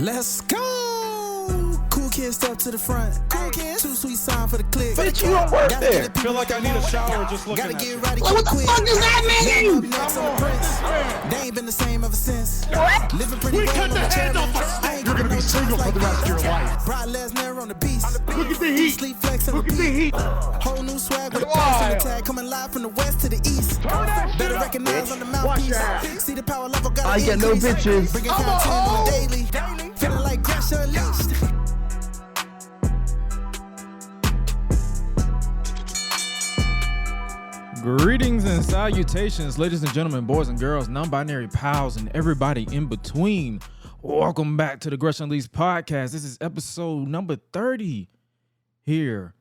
Let's go. Cool kid, step to the front. Cool kid, too sweet sign for the click. Bitch, you don't work there. Feel like I need a shower just looking at you. Ready, what the fuck does that mean? They ain't been the same ever since. What? Living pretty We well cut on the the hand off cherry. a You're gonna be single for the rest of your life. Brock Lesnar on the beast. Look at the heat. Sleep flex on Look the at the beat. heat. Whole new swag with a pass on the tag. Coming live from the west to the east. Better recognize on the mouthpiece. See the power level got I get no bitches. Bringing content on daily. Feeling like Gresh unleashed. Greetings and salutations, ladies and gentlemen, boys and girls, non-binary pals, and everybody in between. Welcome back to the Gresh and Suela podcast. This is episode number 30 here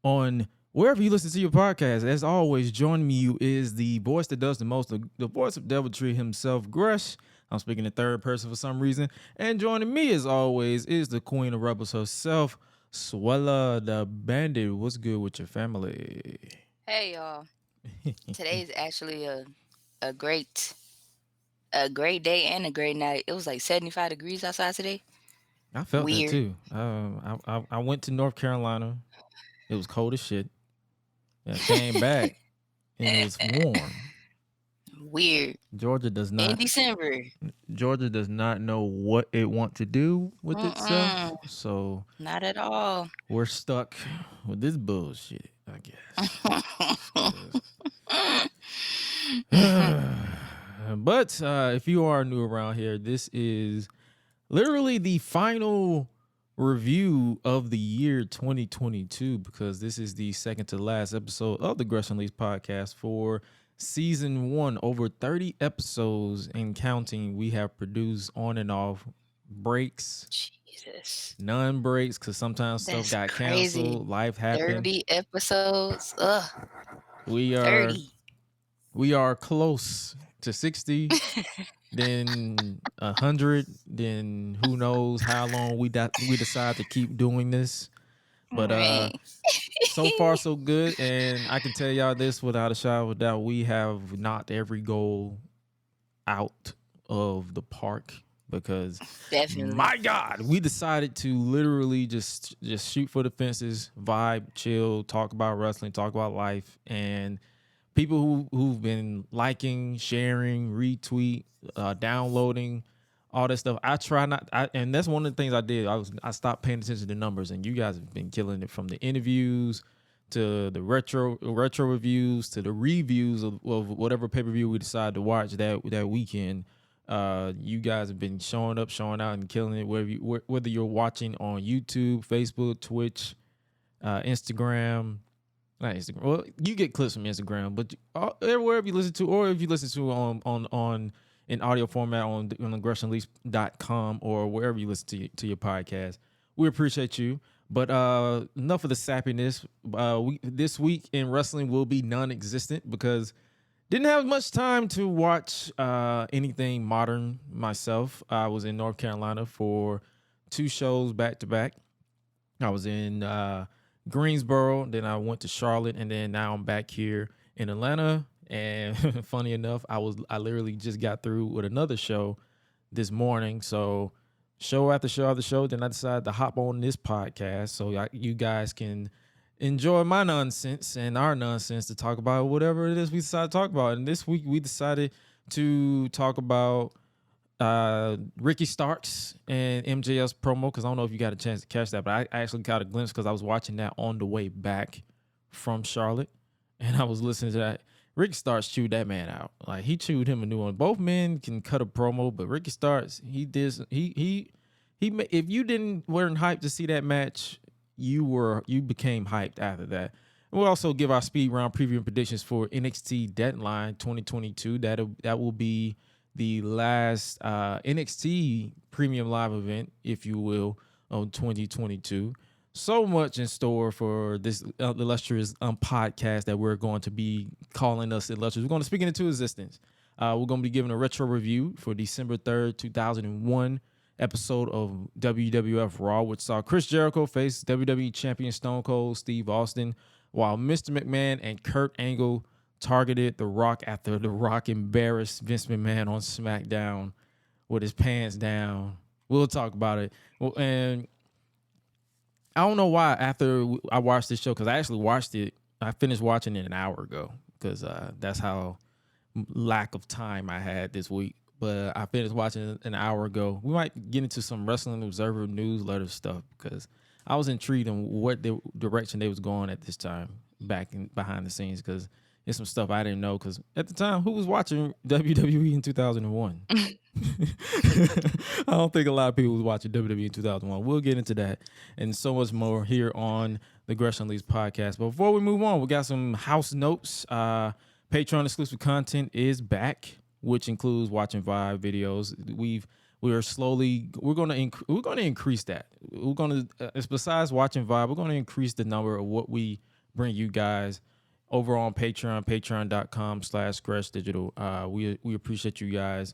on wherever you listen to your podcast. As always, joining me is the voice that does the most, the voice of deviltry himself, Gresh. I'm speaking in third person for some reason. And joining me, as always, is the queen of rebels herself, Suela the Bandit. What's good with your family? Hey y'all. Today is actually a great day and a great night. It was like 75 degrees outside today. I felt Weird. that too. I went to North Carolina. It was cold as shit. I came back and it was warm. Weird. Georgia does In not December. know what it wants to do with itself. So Not at all. we're stuck with this bullshit, I guess. But if you are new around here, this is literally the final review of the year 2022, because this is the second to last episode of the Gresh and Suela podcast for season 1. Over 30 episodes and counting we have produced, on and off, breaks, Jesus. none breaks, because sometimes That's stuff got crazy. canceled, life happened. 30 episodes. Ugh. We are 30. we are close to 60, then 100, then who knows how long we decide to keep doing this. But Man. so far so good, and I can tell y'all this without a shadow of a doubt: we have knocked every goal out of the park, because Definitely. my God, we decided to literally just shoot for the fences, vibe, chill, talk about wrestling, talk about life, and people who've been liking, sharing, retweet, downloading, all that stuff. I try not, and that's one of the things I did. I stopped paying attention to numbers, and you guys have been killing it, from the interviews to the retro reviews to the reviews of whatever pay-per-view we decide to watch that weekend. You guys have been showing up, showing out, and killing it. Whether you're watching on YouTube, Facebook, Twitch, Instagram. Not Instagram. Well, you get clips from Instagram, but wherever you listen to, or if you listen to on in audio format on the GreshandSuela.com or wherever you listen to your podcast, we appreciate you. But enough of the sappiness. This week in wrestling will be non-existent, because didn't have much time to watch anything modern myself. I was in North Carolina for 2 shows back to back. I was in Greensboro, then I went to Charlotte, and then now I'm back here in Atlanta. And funny enough, I literally just got through with another show this morning. So show after show after show, then I decided to hop on this podcast so you guys can enjoy my nonsense and our nonsense to talk about whatever it is we decide to talk about. And this week we decided to talk about Ricky Starks and MJF's promo, because I don't know if you got a chance to catch that, but I actually got a glimpse because I was watching that on the way back from Charlotte, and I was listening to that. Ricky Starks chewed that man out. Like, he chewed him a new one. Both men can cut a promo, but Ricky Starks, he if you weren't hyped to see that match, you became hyped after that. And we'll also give our speed round preview and predictions for NXT Deadline 2022. That will be the last NXT premium live event, if you will, on 2022. So much in store for this illustrious podcast that we're going to be calling us illustrious. We're going to speak it into existence. We're going to be giving a retro review for December 3rd, 2001 episode of WWF Raw, which saw Chris Jericho face WWE champion Stone Cold Steve Austin, while Mr. McMahon and Kurt Angle targeted The Rock after The Rock embarrassed Vince McMahon on SmackDown with his pants down We'll talk about it. Well, and I don't know why after I watched this show, because I actually watched it. I finished watching it an hour ago because that's how lack of time I had this week. But I finished watching it an hour ago. We might get into some Wrestling Observer newsletter stuff because I was intrigued in what the direction they was going at this time behind the scenes, because there's some stuff I didn't know, because at the time, who was watching WWE in 2001? I don't think a lot of people was watching WWE in 2001. We'll get into that and so much more here on the Gresh and Suela podcast. But before we move on, we got some house notes. Patreon exclusive content is back, which includes watching Vibe videos. We're going to increase that. We're going to, besides watching Vibe, we're going to increase the number of what we bring you guys over on Patreon, patreon.com/Gresh Digital. We appreciate you guys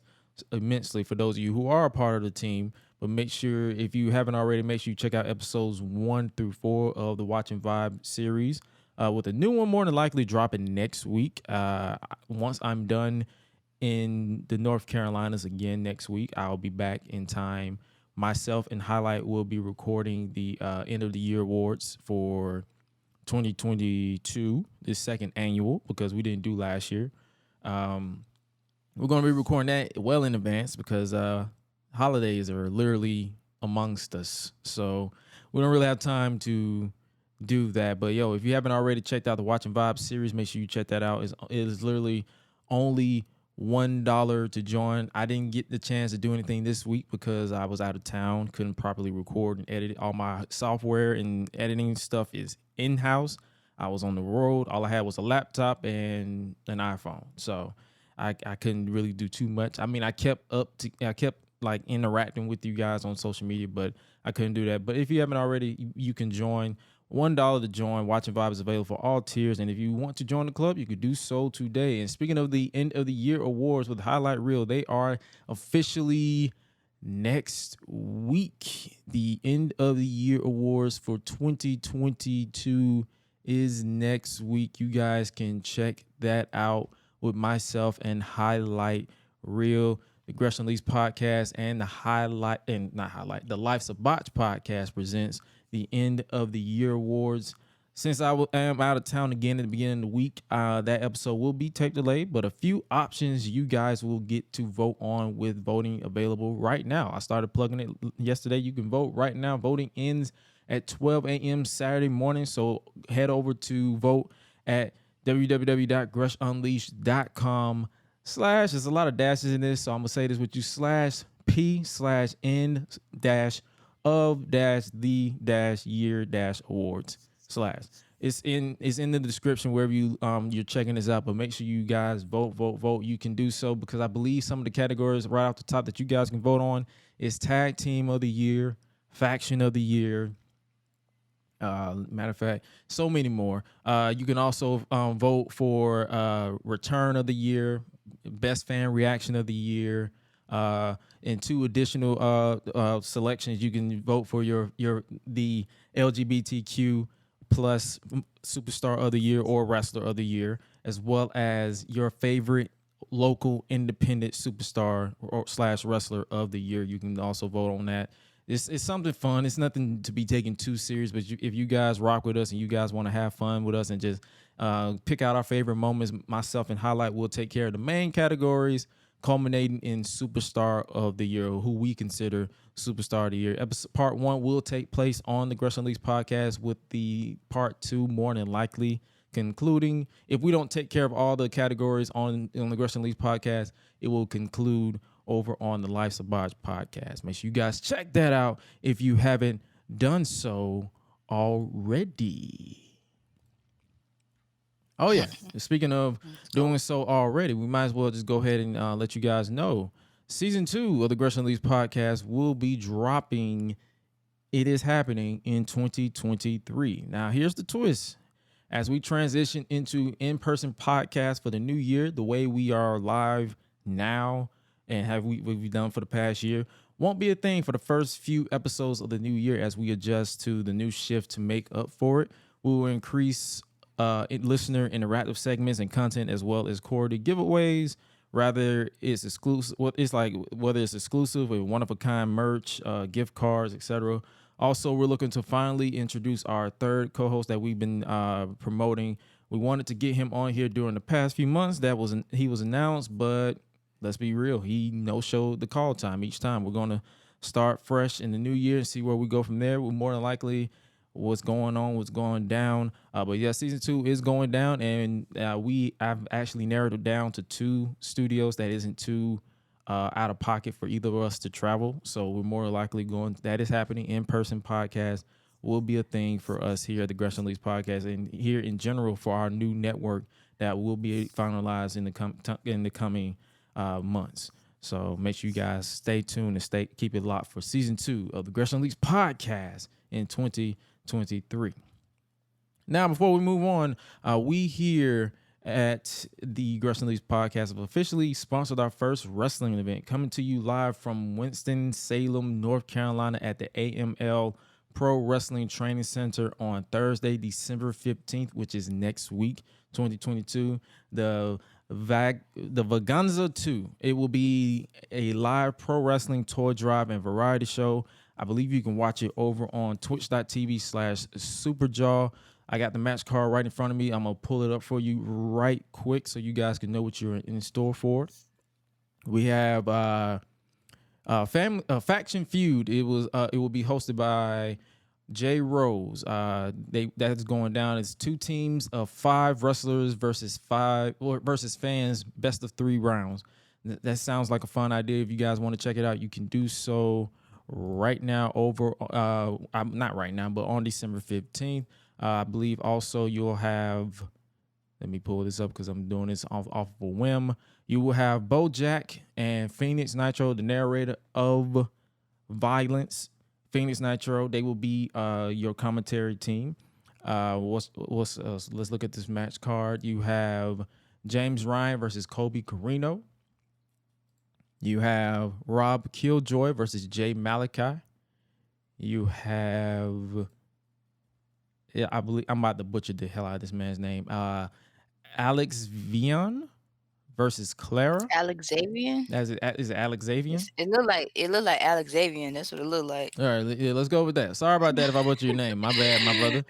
immensely, for those of you who are a part of the team. But make sure, if you haven't already, make sure you check out episodes 1 through 4 of the Watching Vibe series, with a new one more than likely dropping next week. Once I'm done in the North Carolinas again next week, I'll be back in time. Myself and Highlight will be recording the end of the year awards for 2022, this second annual, because we didn't do last year. We're going to be recording that well in advance because holidays are literally amongst us. So we don't really have time to do that. But, if you haven't already checked out the Watching Vibe series, make sure you check that out. It is literally only $1 to join. I didn't get the chance to do anything this week because I was out of town, couldn't properly record and edit. All my software and editing stuff is in-house. I was on the road. All I had was a laptop and an iPhone. So I couldn't really do too much. I mean, I kept like interacting with you guys on social media, but I couldn't do that. But if you haven't already, you can join. $1 to join. Watching Vibe is available for all tiers, and if you want to join the club, you could do so today. And speaking of the end of the year awards with Highlight Reel, they are officially next week. The end of the year awards for 2022 is next week. You guys can check that out with myself and Highlight Reel. The Gresh and Suela podcast and the Life's a Botch podcast presents the end of the year awards. Since I am out of town again at the beginning of the week, that episode will be tape delayed, but a few options you guys will get to vote on, with voting available right now. I started plugging it yesterday. You can vote right now. Voting ends at 12 a.m. Saturday morning, so head over to vote at www.greshunleashed.com/ there's a lot of dashes in this, so I'm gonna say this with you, /P/N-of-the-year-awards/ it's in the description wherever you're checking this out. But make sure you guys vote. You can do so because I believe some of the categories right off the top that you guys can vote on is Tag Team of the Year, Faction of the Year, matter of fact, so many more. You can also vote for Return of the Year, Best Fan Reaction of the Year, and 2 additional selections. You can vote for the LGBTQ plus Superstar of the Year or Wrestler of the Year, as well as your favorite local independent superstar or / wrestler of the year. You can also vote on that. It's something fun. It's nothing to be taken too serious, but if you guys rock with us and you guys want to have fun with us and just pick out our favorite moments, myself and Highlight will take care of the main categories, culminating in Superstar of the Year, who we consider Superstar of the Year. Part 1 will take place on the Gresh and Suela podcast, with the part 2 more than likely concluding. If we don't take care of all the categories on the Gresh and Suela podcast, it will conclude over on the Life's a Botch podcast. Make sure you guys check that out if you haven't done so already. Oh, yeah. Speaking of doing so already, we might as well just go ahead and let you guys know. Season 2 of the Gresh and Suela podcast will be dropping. It is happening in 2023. Now, here's the twist. As we transition into in-person podcasts for the new year, the way we are live now and we've done for the past year won't be a thing for the first few episodes of the new year as we adjust to the new shift to make up for it. We will increase listener interactive segments and content, as well as quarterly giveaways, Rather it's exclusive, it's like whether it's exclusive with one of a kind merch, gift cards, etc. Also, we're looking to finally introduce our third co-host that we've been promoting. We wanted to get him on here during the past few months. He was announced, but let's be real, he no-showed the call time each time. We're going to start fresh in the new year and see where we go from there. We're more than likely what's going on, what's going down. But yeah, season 2 is going down, and I've actually narrowed it down to 2 studios that isn't too out of pocket for either of us to travel. So we're more likely that is happening. In-person podcast will be a thing for us here at the Gresh and Leaks podcast, and here in general for our new network that will be finalized in the coming months. So make sure you guys stay tuned and keep it locked for season 2 of the Gresh and Leaks podcast in 2023. Now, before we move on, we here at the Gresh and Leaks podcast have officially sponsored our first wrestling event, coming to you live from Winston-Salem, North Carolina at the AML Pro Wrestling Training Center on Thursday, December 15th, which is next week, 2022. The Vaganza 2. It will be a live pro wrestling toy drive and variety show. I believe you can watch it over on twitch.tv/superjaw. I got the match card right in front of me. I'm going to pull it up for you right quick so you guys can know what you're in store for. We have Faction Feud. It will be hosted by Jay Rose. That's going down. It's 2 teams of 5 wrestlers versus fans, best of 3 rounds. That sounds like a fun idea. If you guys want to check it out, you can do so right now not right now, but on December 15th. I believe also you'll have, let me pull this up because I'm doing this off of a whim. You will have BoJack and Phoenix Nitro, the narrator of Violence. Phoenix Nitro, they will be your commentary team. Let's look at this match card. You have James Ryan versus Kobe Carino. You have Rob Killjoy versus Jay Malachi. You have, I believe I'm about to butcher the hell out of this man's name. Alex Vian versus Clara. Alexavian? Is it Alexavian? It look like Alexavian. That's what it look like. All right, yeah, let's go with that. Sorry about that if I butchered your name. My bad, my brother.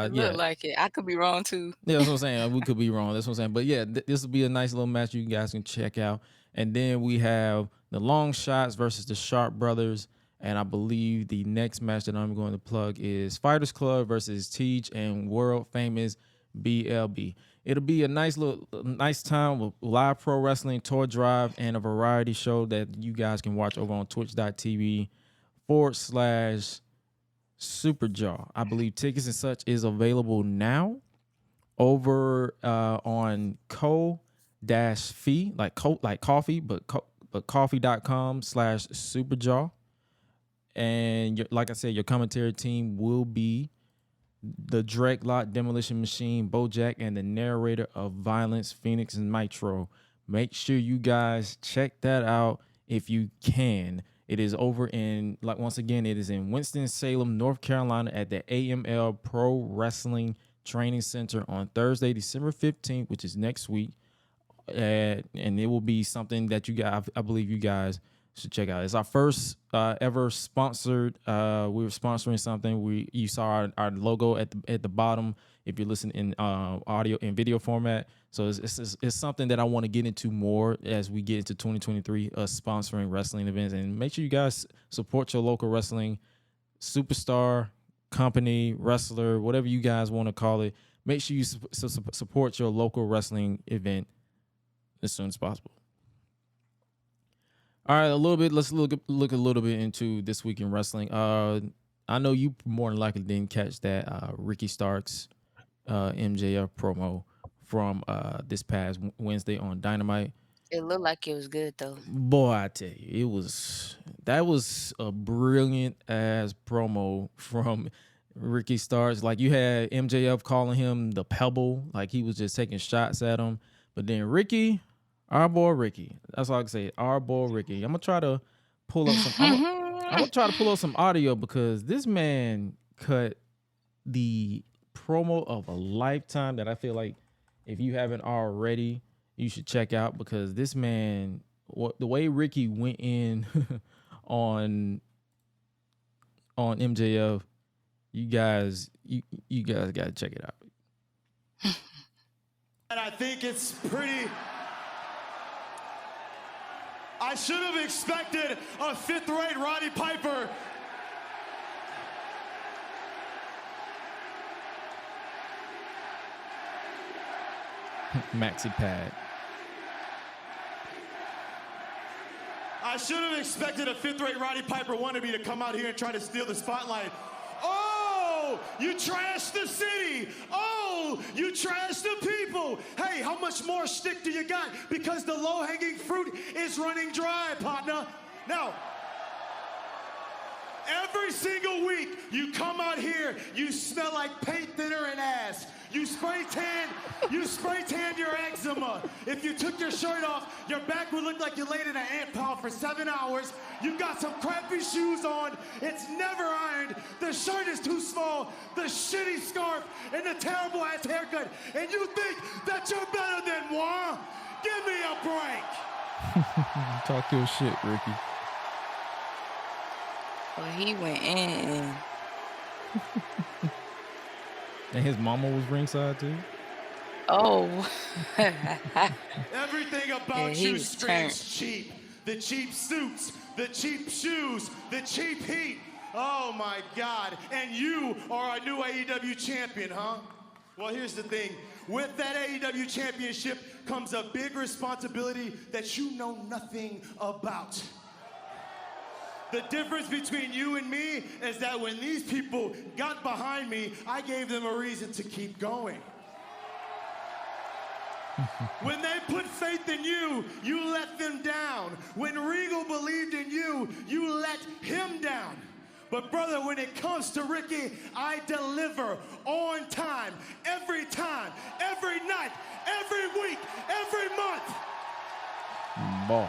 Look like it. I could be wrong too. Yeah, that's what I'm saying. We could be wrong. That's what I'm saying. But yeah, this will be a nice little match you guys can check out. And then we have the Long Shots versus the Sharp Brothers. And I believe the next match that I'm going to plug is Fighters Club versus Teach and world famous BLB. It'll be a nice time with live pro wrestling, toy drive, and a variety show that you guys can watch over on twitch.tv/Superjaw. I believe tickets and such is available now over on co-fee, like coffee, but coffee.com/Superjaw. And like I said, your commentary team will be the Dreadlock, Demolition Machine, BoJack, and the narrator of Violence, Phoenix and Nitro. Make sure you guys check that out if you can. It is over in, like, once again, it is in Winston-Salem, North Carolina at the AML Pro Wrestling Training Center on Thursday, December 15th, which is next week. And it will be something that you guys, I believe you guys should check out. It's our first ever sponsored. We were sponsoring something. You saw our logo at the bottom if you're listening in audio and video format. So it's something that I want to get into more as we get into 2023, sponsoring wrestling events. And make sure you guys support your local wrestling superstar, company, wrestler, whatever you guys want to call it. Make sure you support your local wrestling event as soon as possible. All right, let's look a little bit into this week in wrestling. I know you more than likely didn't catch that Ricky Starks MJF promo from this past Wednesday on Dynamite. It looked like it was good though. Boy, I tell you, that was a brilliant ass promo from Ricky Starks. Like, you had MJF calling him the Pebble, like he was just taking shots at him. But then Ricky, our boy Ricky, that's all I can say. Our boy Ricky. I'm gonna try to pull up some audio because this man cut the promo of a lifetime that I feel like if you haven't already, you should check out, because this man, the way Ricky went in on MJF, you guys got to check it out. And I think it's pretty. I should have expected a fifth-rate Roddy Piper. Maxi pad. I should have expected a fifth-rate Roddy Piper wannabe to come out here and try to steal the spotlight. Oh, you trashed the city. Oh, you trashed the people. Hey, how much more shtick do you got? Because the low-hanging fruit is running dry, partner. Now, every single week you come out here, you smell like paint thinner and ass. You spray tan your eczema. If you took your shirt off, your back would look like you laid in an ant pile for 7 hours. You got some crappy shoes on. It's never ironed. The shirt is too small. The shitty scarf and the terrible ass haircut. And you think that you're better than moi? Give me a break. Talk your shit, Ricky. Well, he went in. And his mama was ringside too. Oh. Everything about you screams cheap. The cheap suits, the cheap shoes, the cheap heat. Oh my God. And you are a new AEW champion, huh? Well, here's the thing. With that AEW championship comes a big responsibility that you know nothing about. The difference between you and me is that when these people got behind me, I gave them a reason to keep going. When they put faith in you, you let them down. When Regal believed in you, you let him down. But brother, when it comes to Ricky, I deliver on time, every night, every week, every month. Boy.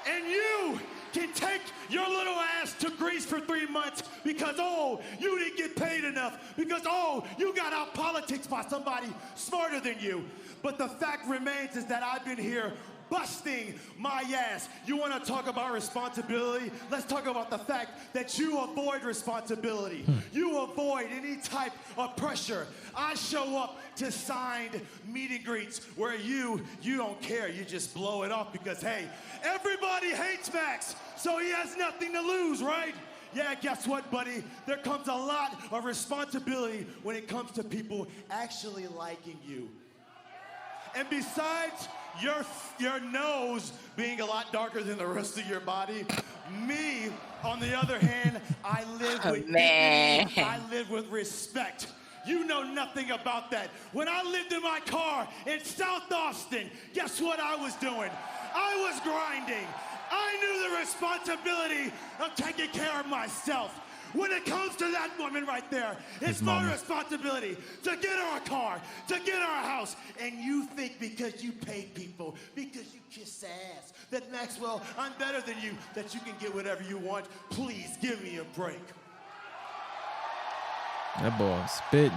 And you can take your little ass to Greece for 3 months because, oh, you didn't get paid enough, because, oh, you got out politics by somebody smarter than you. But the fact remains is that I've been here busting my ass. You want to talk about responsibility? Let's talk about the fact that you avoid responsibility. You avoid any type of pressure. I show up to signed meet and greets where you don't care. You just blow it off because, hey, everybody hates Max, so he has nothing to lose, right? Yeah, guess what, buddy? There comes a lot of responsibility when it comes to people actually liking you. And besides your nose being a lot darker than the rest of your body, me, on the other hand, I live with dignity. I live with respect. You know nothing about that. When I lived in my car in South Austin, guess what I was doing? I was grinding. I knew the responsibility of taking care of myself. When it comes to that woman right there, it's my responsibility to get her a car, to get her a house. And you think because you pay people, because you kiss ass, that Maxwell, I'm better than you, that you can get whatever you want. Please give me a break. That boy spitting.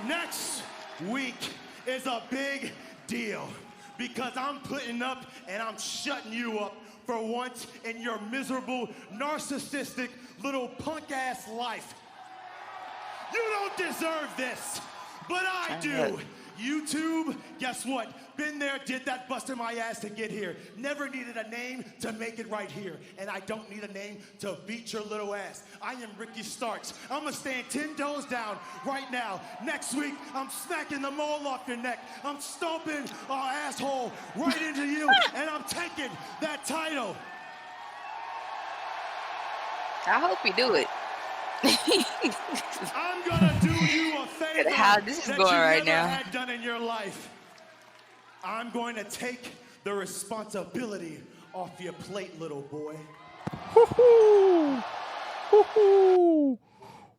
Next week is a big deal because I'm putting up and I'm shutting you up for once in your miserable, narcissistic, little punk-ass life. You don't deserve this, but I do. YouTube, guess what? Been there, did that, busted my ass to get here. Never needed a name to make it right here. And I don't need a name to beat your little ass. I am Ricky Starks. I'm gonna stand 10 toes down right now. Next week, I'm smacking the mole off your neck. I'm stomping an asshole right into you, and I'm taking that title. I hope you do it. I'm gonna do you a favor How this is that going you right never now. had done in your life. I'm going to take the responsibility off your plate, little boy. Hoo-hoo. Hoo-hoo.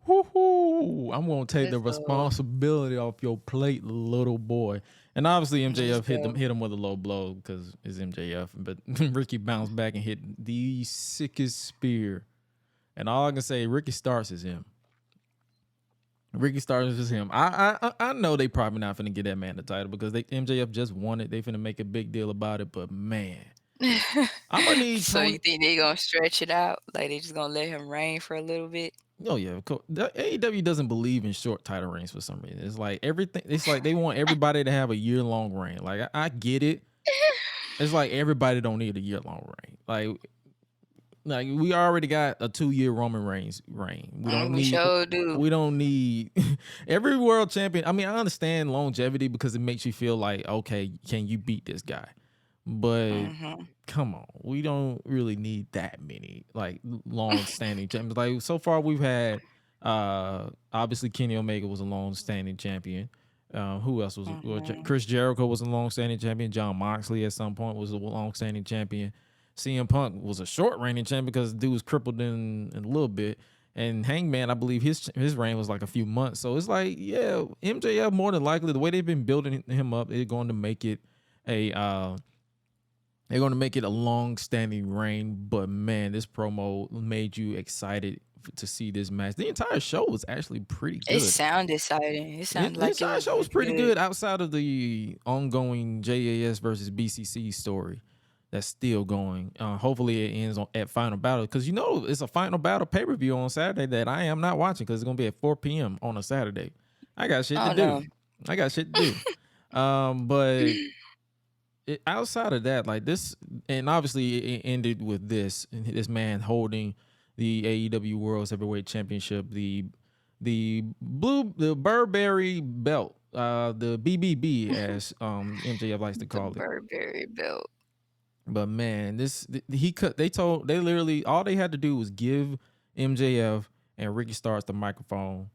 Hoo-hoo. I'm gonna take the responsibility off your plate, little boy. And obviously MJF hit him with a low blow because it's MJF, but Ricky bounced back and hit the sickest spear. And all I can say, Ricky Starks is him. Ricky Starks is him. I know they probably not finna get that man the title because MJF just won it. They finna make a big deal about it. But man, I'm gonna need So you Tony. think they gonna stretch it out? Like they just gonna let him reign for a little bit? Oh yeah, the AEW doesn't believe in short title reigns for some reason. It's like everything. It's like they want everybody to have a year-long reign. Like I get it. It's like everybody don't need a year-long reign. Like we already got a 2-year Roman Reigns reign. We don't We need. sure do. We don't need every world champion. I mean, I understand longevity because it makes you feel like, okay, can you beat this guy? But come on, we don't really need that many like long-standing champions. Like so far, we've had obviously Kenny Omega was a long-standing champion. Who else was Chris Jericho was a long-standing champion. John Moxley at some point was a long-standing champion. CM Punk was a short reigning champion because the dude was crippled in a little bit. And Hangman, I believe his reign was like a few months. So it's like, yeah, MJF more than likely the way they've been building him up, they're going to make it a long-standing reign. But man, this promo made you excited to see this match. The entire show was actually pretty good. It sounded exciting. It sounded like the entire show was pretty good outside of the ongoing JAS versus BCC story that's still going. Hopefully it ends at Final Battle because it's a Final Battle pay-per-view on Saturday that I am not watching because it's gonna be at 4 p.m. on a Saturday. I got shit to do. I got shit to do. But outside of that, like this, and obviously it ended with this man holding the AEW World Heavyweight Championship, the Burberry belt, the BBB as MJF likes to call it. Burberry belt. But man, they literally all they had to do was give MJF and Ricky Starks the microphone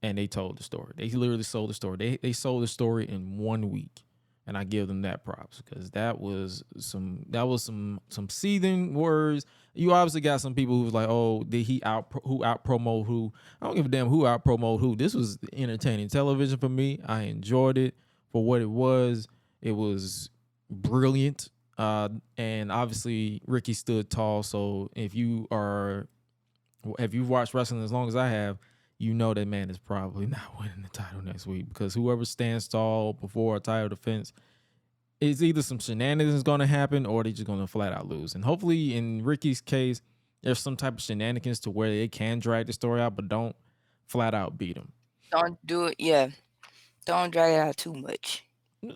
and they told the story. They literally sold the story. They sold the story in 1 week. And I give them that props because that was some seething words. You obviously got some people who was like, oh, did he out promote who? I don't give a damn who out promote who. This was entertaining television for me. I enjoyed it for what it was. It was brilliant. And obviously Ricky stood tall. So if you've watched wrestling as long as I have, you know that man is probably not winning the title next week because whoever stands tall before a title defense, is either some shenanigans going to happen or they're just going to flat out lose. And hopefully in Ricky's case, there's some type of shenanigans to where they can drag the story out, but don't flat out beat him. Don't do it. Yeah. Don't drag it out too much.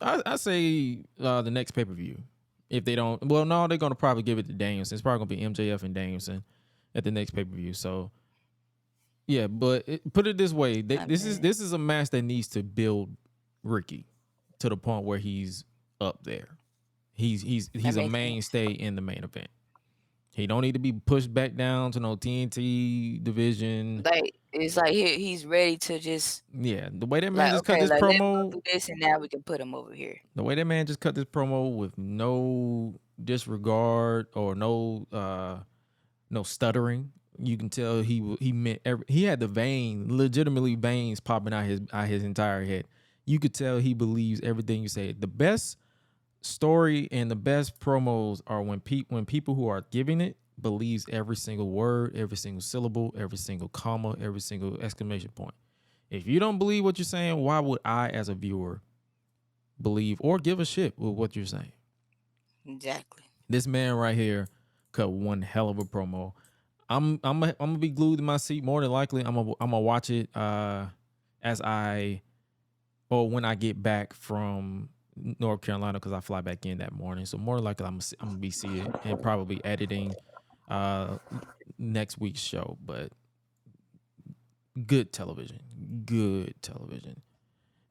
I say the next pay-per-view. If they don't, well, no, they're going to probably give it to Danielson. It's probably going to be MJF and Danielson at the next pay-per-view. So, yeah, but put it this way. This is a match that needs to build Ricky to the point where he's up there. He's a mainstay in the main event. He don't need to be pushed back down to no TNT division. Like it's like he's ready to just the way that man just cut this promo. Let's do this and now we can put him over here. The way that man just cut this promo with no disregard or no stuttering. You can tell he meant he had the legitimately veins popping out his entire head. You could tell he believes everything you say. The best story and the best promos are when people who are giving it believes every single word, every single syllable, every single comma, every single exclamation point. If you don't believe what you're saying, why would I, as a viewer, believe or give a shit with what you're saying? Exactly. This man right here cut one hell of a promo. I'm gonna be glued to my seat more than likely. I'm gonna watch it when I get back from North Carolina because I fly back in that morning. So more likely I'm gonna be seeing it and probably editing next week's show. But good television.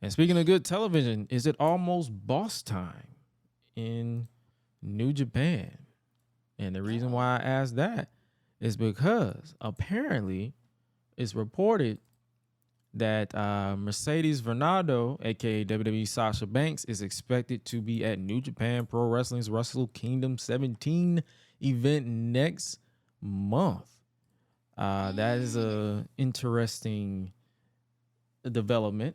And speaking of good television, is it almost boss time in New Japan? And the reason why I asked that is because apparently it's reported that Mercedes Varnado, aka WWE Sasha Banks, is expected to be at New Japan Pro Wrestling's Wrestle Kingdom 17 event next month. That is a interesting development.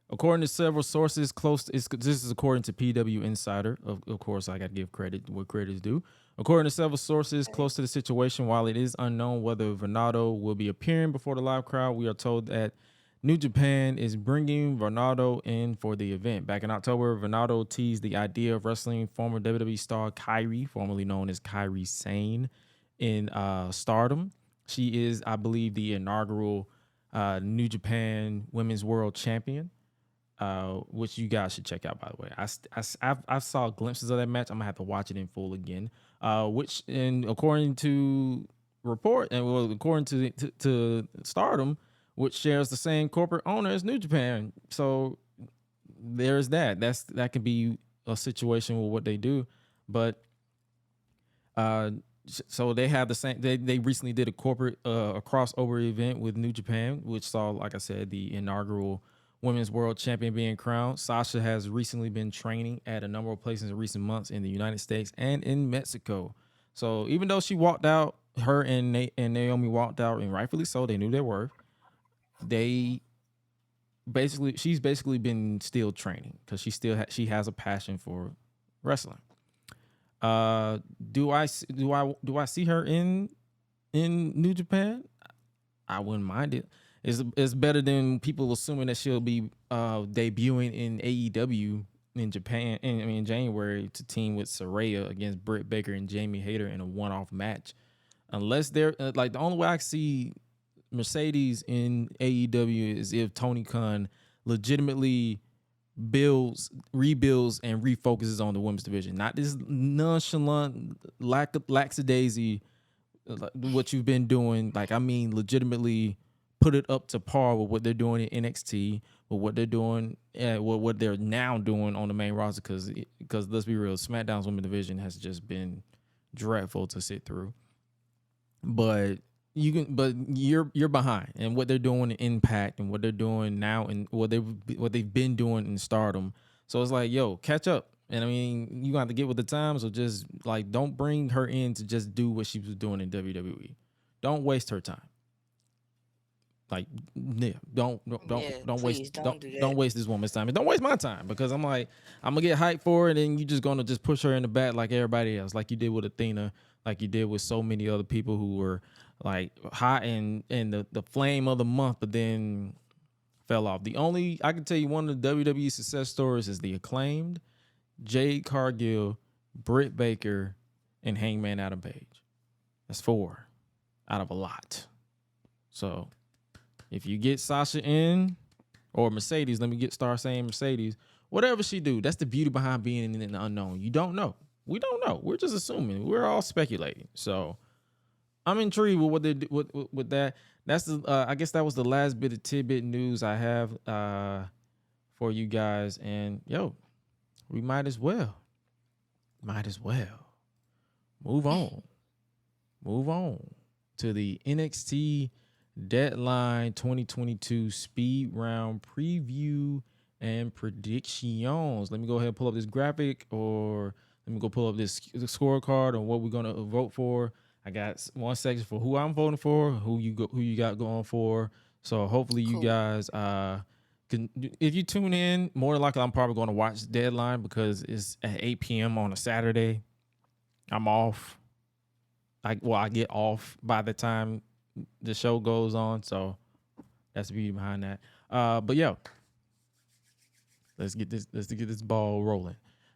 According to several sources close, this is according to PW Insider. Of course, I got to give credit where credit is due. According to several sources close to the situation, while it is unknown whether Ronaldo will be appearing before the live crowd, we are told that New Japan is bringing Ronaldo in for the event. Back in October, Ronaldo teased the idea of wrestling former WWE star Kairi, formerly known as Kairi Sane, in Stardom. She is, I believe, the inaugural New Japan Women's World Champion. Which you guys should check out, by the way. I saw glimpses of that match. I'm gonna have to watch it in full again. Which, and according to report, and well, according to Stardom, which shares the same corporate owner as New Japan. So there's that. That could be a situation with what they do, but so they have the same. They recently did a corporate a crossover event with New Japan, which saw, like I said, the inaugural Women's World Champion being crowned. Sasha has recently been training at a number of places in recent months in the United States and in Mexico. So even though she walked out, her and Naomi walked out, and rightfully so, they knew their worth. She's basically been still training because she has a passion for wrestling. Do I see her in New Japan? I wouldn't mind it. It's better than people assuming that she'll be debuting in AEW in Japan in January to team with Saraya against Britt Baker and Jamie Hayter in a one-off match. Unless they're like, the only way I see Mercedes in AEW is if Tony Khan legitimately rebuilds and refocuses on the women's division, not this nonchalant lackadaisy what you've been doing. Like, I mean, legitimately put it up to par with what they're doing in NXT, with what they're doing, what they're now doing on the main roster. Because let's be real, SmackDown's women's division has just been dreadful to sit through. But you're behind, and what they're doing in Impact and what they're doing now and what they've been doing in Stardom. So it's like, yo, catch up. And I mean, you have to get with the times. So just like, don't bring her in to just do what she was doing in WWE. Don't waste her time. Like, yeah, don't waste this woman's time, and don't waste my time, because I'm like, I'm gonna get hyped for it, and you just gonna just push her in the back like everybody else, like you did with Athena, like you did with so many other people who were like hot in the flame of the month, but then fell off. I can tell you one of the WWE success stories is the Acclaimed, Jade Cargill, Britt Baker, and Hangman Adam Page. That's 4 out of a lot. So if you get Sasha in, or Mercedes, let me start saying Mercedes, whatever she do, that's the beauty behind being in the unknown. You don't know. We don't know. We're just assuming. We're all speculating. So I'm intrigued with what they do with that. That's I guess that was the last bit of tidbit news I have for you guys. And yo, we might as well move on to the NXT Deadline 2022 speed round preview and predictions. Let me go ahead and pull up this graphic, or let me go pull up this scorecard on what we're gonna vote for. I got one section for who I'm voting for, who you got going for. So hopefully you guys can, if you tune in, more than likely I'm probably going to watch Deadline because it's at 8 p.m. on a Saturday. I'm off. I get off by the time the show goes on, so that's the beauty behind that. But yo, let's get this ball rolling.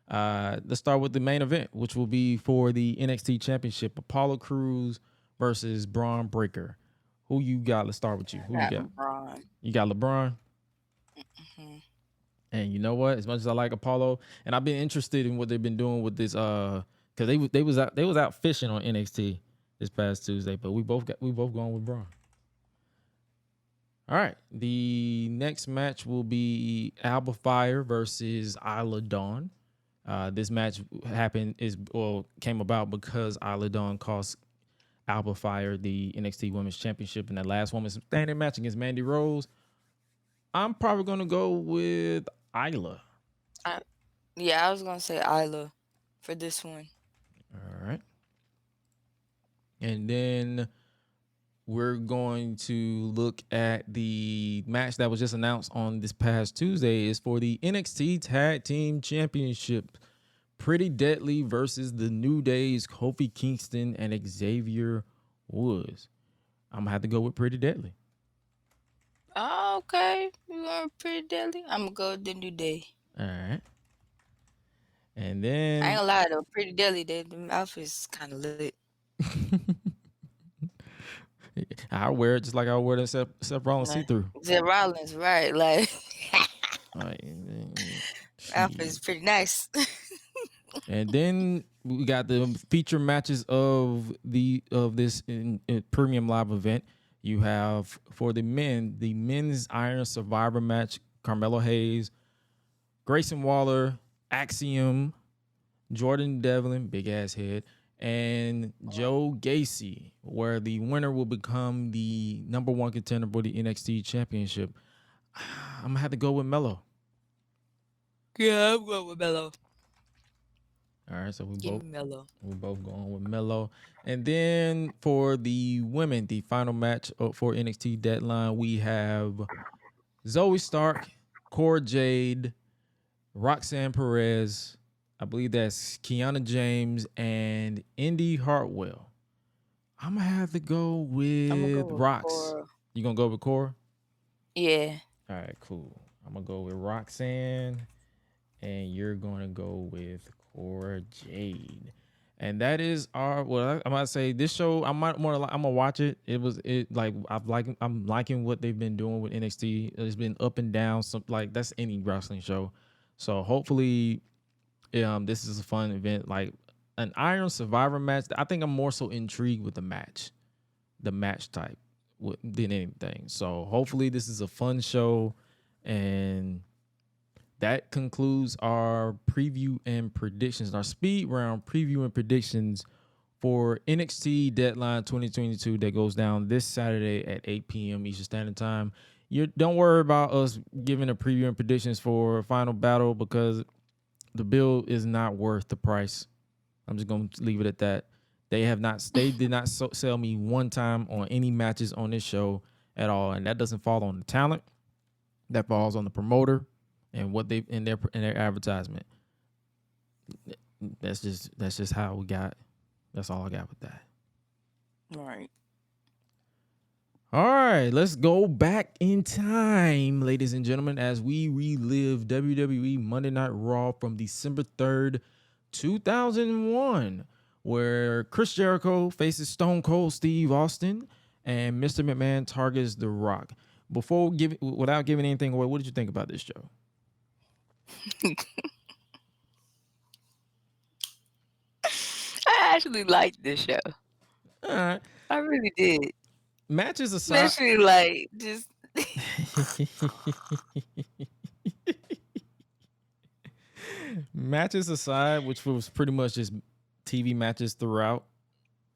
Let's start with the main event, which will be for the NXT Championship: Apollo Crews versus Braun Breaker. Who you got? Let's start with you. Who you got? LeBron. You got LeBron. Mm-hmm. And you know what? As much as I like Apollo, and I've been interested in what they've been doing with this, because they was out fishing on NXT this past Tuesday, but we both going with Braun. All right, the next match will be Alba Fire versus Isla Dawn. This match came about because Isla Dawn cost Alba Fire the NXT Women's Championship in that last women's standing match against Mandy Rose. I'm probably gonna go with Isla. Yeah, I was gonna say Isla for this one. All right. And then we're going to look at the match that was just announced on this past Tuesday. Is for the NXT Tag Team Championship. Pretty Deadly versus the New Day's Kofi Kingston and Xavier Woods. I'm gonna have to go with Pretty Deadly. Oh, okay. You are Pretty Deadly. I'm gonna go with the New Day. All right. And I ain't then gonna lie though, Pretty Deadly, the outfit's kind of lit. I wear it just like I wear the Seth Rollins see-through. Zed Rollins, right? Like, All right, outfit's pretty nice. and then we got the feature matches of this premium live event. You have for the men's Iron Survivor match, Carmelo Hayes, Grayson Waller, Axiom, Jordan Devlin, big ass head, and Joe Gacy, where the winner will become the number one contender for the NXT Championship. I'm gonna have to go with Melo. Yeah, I'm going with Melo. All right, so Give me Melo. we're both going with Melo. And then for the women, the final match for NXT Deadline, we have Zoe Stark, Cora Jade, Roxanne Perez, I believe that's Kiana James, and Indy Hartwell. I'm gonna have to go with Rox. Cora. You gonna go with Cora? Yeah. All right, cool. I'm gonna go with Roxanne, and you're gonna go with Cora Jade. And that is our. Well, I'm about to say this show. I'm gonna watch it. I'm liking what they've been doing with NXT. It's been up and down. Like that's any wrestling show. So hopefully, this is a fun event. Like an Iron Survivor match. I think I'm more so intrigued with the match type than anything. So hopefully this is a fun show, and that concludes our preview and predictions, our speed round preview and predictions for NXT Deadline 2022 that goes down this Saturday at 8 p.m. Eastern Standard Time. You don't worry about us giving a preview and predictions for Final Battle because the bill is not worth the price. I'm just going to leave it at that. They did not sell me one time on any matches on this show at all, and that doesn't fall on the talent. That falls on the promoter and what they in their advertisement. That's just how we got. That's all I got with that. All right, let's go back in time, ladies and gentlemen, as we relive WWE Monday Night Raw from December 3rd, 2001, where Chris Jericho faces Stone Cold Steve Austin and Mr. McMahon targets The Rock. Without giving anything away, what did you think about this show? I actually liked this show. All right. I really did. Matches aside, Especially like just matches aside, which was pretty much just TV matches throughout.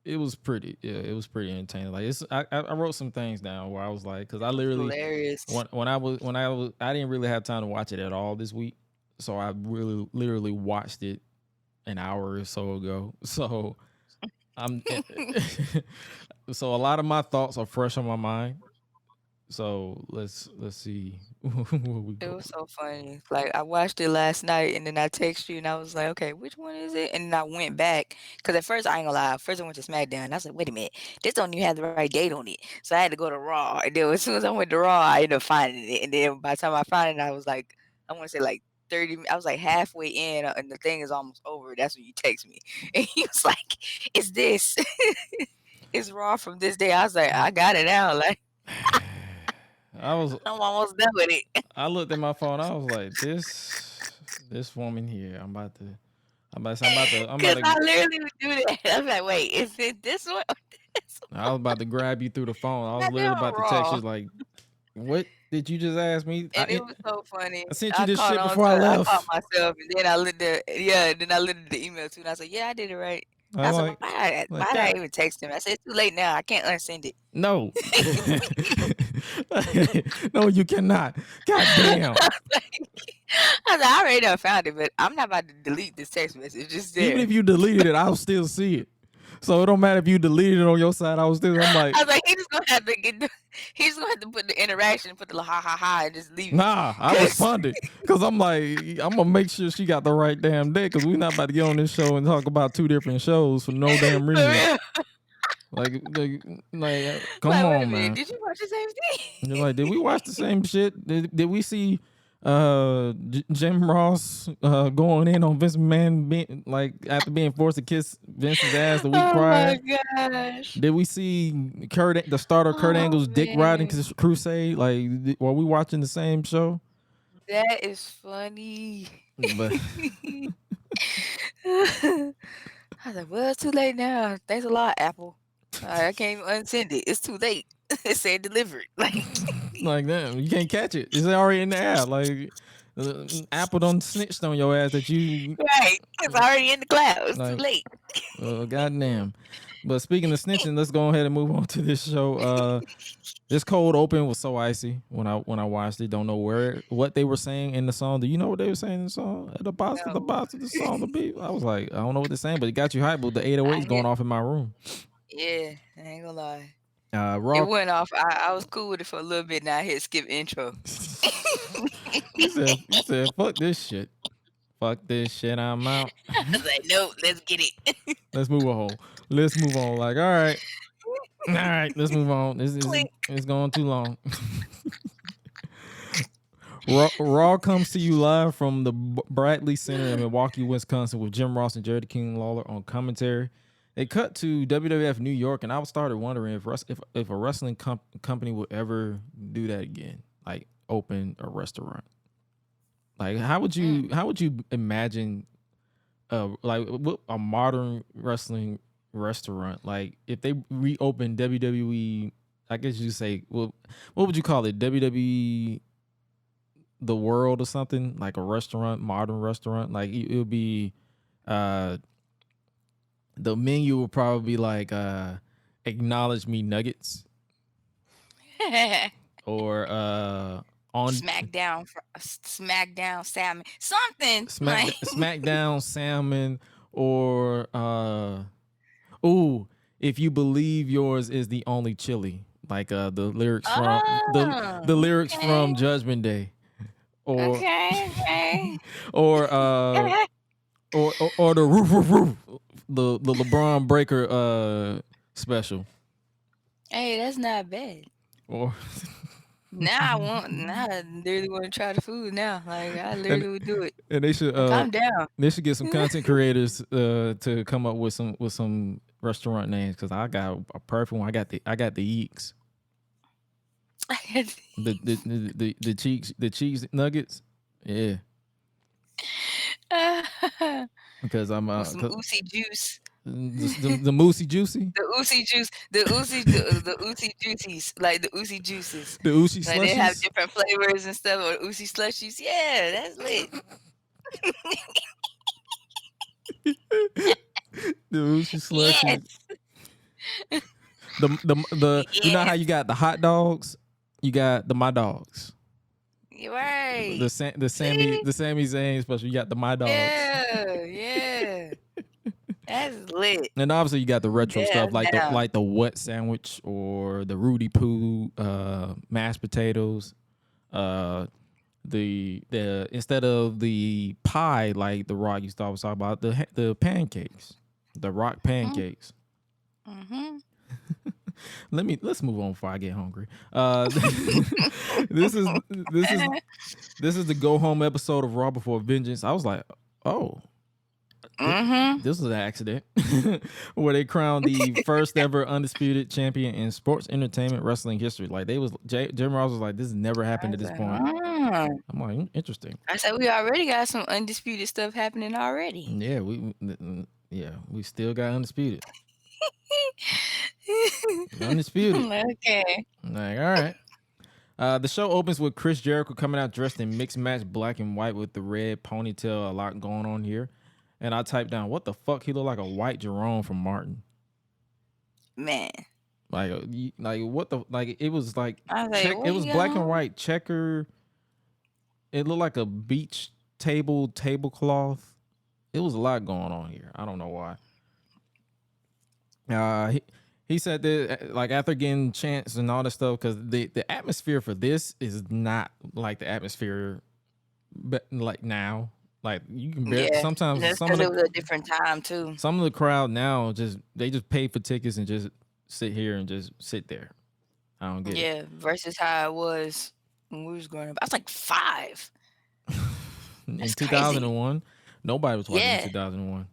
It was pretty entertaining. Like I wrote some things down where I was like, because I literally hilarious. when I didn't really have time to watch it at all this week, so I really literally watched it an hour or so ago. So so a lot of my thoughts are fresh on my mind. So let's see where we go. It was so funny. Like I watched it last night and then I texted you and I was like, okay, which one is it? And then I went back because at first I ain't gonna lie. First I went to SmackDown. And I was like, wait a minute, this don't even have the right date on it. So I had to go to Raw. And then as soon as I went to Raw, I ended up finding it. And then by the time I found it, I was like, I want to say like 30. I was like halfway in, and the thing is almost over. That's when you text me, and he was like, "It's this. It's Raw from this day." I was like, "I got it now." Like. I'm almost done with it. I looked at my phone. I was like, this woman here. I'm about to. Because I literally would do that. I was like, wait, is it this one or this one? I was about to grab you through the phone. I was literally about to text you like, what did you just ask me? And it was so funny. I sent you this shit before I left. I caught myself, and then I looked at the email too, and I said, yeah, I did it right. I was like, why did I even text him? I said, it's too late now. I can't unsend it. No. No, you cannot. God damn. I already done found it, but I'm not about to delete this text message. Just there. Even if you deleted it, I'll still see it. So it don't matter if you deleted it on your side. I'm like, I was like, he's gonna have to put the interaction, put the ha ha ha, and just leave it. nah, I responded because I'm like, I'm gonna make sure she got the right damn day because we're not about to get on this show and talk about 2 different shows for no damn For reason. real. Like, come Like, wait on, a minute, man. did you watch the same thing? You're like, did we watch the same shit? Did we see Jim Ross going in on Vince McMahon being, like, after being forced to kiss Vince's ass the week prior? Oh my gosh. Did we see the starter Kurt Angle's dick riding crusade? Like, were we watching the same show? That is funny. But I was like, well, it's too late now. Thanks a lot, Apple. I can't even unsend it. It's too late. It said delivered. like, damn, you can't catch it. It's already in the app. Like, Apple done snitched on your ass that you right. It's already in the cloud. It's like, too late. Goddamn. But speaking of snitching, let's go ahead and move on to this show. This cold open was so icy when I watched it. Don't know what they were saying in the song. Do you know what they were saying in the song? At the boss of the song, the beat. I was like, I don't know what they're saying, but it got you hyped with the 808s going off in my room. Yeah, I ain't gonna lie. Raw. It went off. I was cool with it for a little bit. Now I hit skip intro. He said, fuck this shit. Fuck this shit, I'm out. I was like, nope, let's get it. Let's move on. Like, all right, let's move on. It's going too long. Raw comes to you live from the Bradley Center in Milwaukee, Wisconsin, with Jim Ross and Jerry the King Lawler on commentary. They cut to WWF New York, and I started wondering if a wrestling company would ever do that again, like open a restaurant. Like, how would you imagine, like, a modern wrestling restaurant? Like, if they reopened WWE, I guess you say, well, what would you call it? WWE The World or something, like a restaurant, modern restaurant. Like, it would be, the menu would probably be like, acknowledge me nuggets, or on SmackDown salmon, something. SmackDown salmon, or if you believe yours is the only chili, like the lyrics from the lyrics from Judgment Day, or or or the roof, the LeBron Breaker special. Hey, that's not bad. Or Now I literally want to try the food now. Like, I literally would do it. and they should Calm down. They should get some content creators to come up with some restaurant names, because I got a perfect one. I got the Yeeks. the cheese nuggets. Yeah. Because I'm some oozy juice. the moosey juicy. The oozy juice. The oozy juices. Like the oozy juices. The oozy Like, they have slushies. different flavors and stuff, or oozy slushies. Yeah, that's lit. The oozy slushies. Yes. The you know how you got the hot dogs? You got the My Dogs. You're right. The Sami Zayn special. You got the My Dogs. Yeah. That's lit. And obviously you got the retro stuff, like down. the wet sandwich, or the Rudy Poo mashed potatoes. The instead of the pie like the Rock used to always talk about, the pancakes, the Rock pancakes. Mm-hmm. Let's move on before I get hungry. This is the go home episode of Raw Before Vengeance. I was like, oh. This was an accident. Where they crowned the first ever undisputed champion in sports entertainment wrestling history. Like, Jim Ross was like, this has never happened at this point. I'm like, interesting. I said, we already got some undisputed stuff happening already. Yeah, we still got undisputed. Undisputed. Okay. Like, all right. The show opens with Chris Jericho coming out dressed in mixed match black and white with the red ponytail. A lot going on here. And I typed down, what the fuck? He looked like a white Jerome from Martin. Man. Like what the, like, it was like, it was black and white checker. It looked like a beach tablecloth. It was a lot going on here. I don't know why. He said that like after getting chants and all that stuff, because the atmosphere for this is not like the atmosphere, but like now, like you can barely, Yeah, sometimes that's some of because it the was a different time too. some of the crowd now just pay for tickets and just sit here and just sit there. I don't get it. Yeah, versus how it was when we was growing up. I was like 5. In That's crazy. 2001, nobody was watching in Yeah, 2001.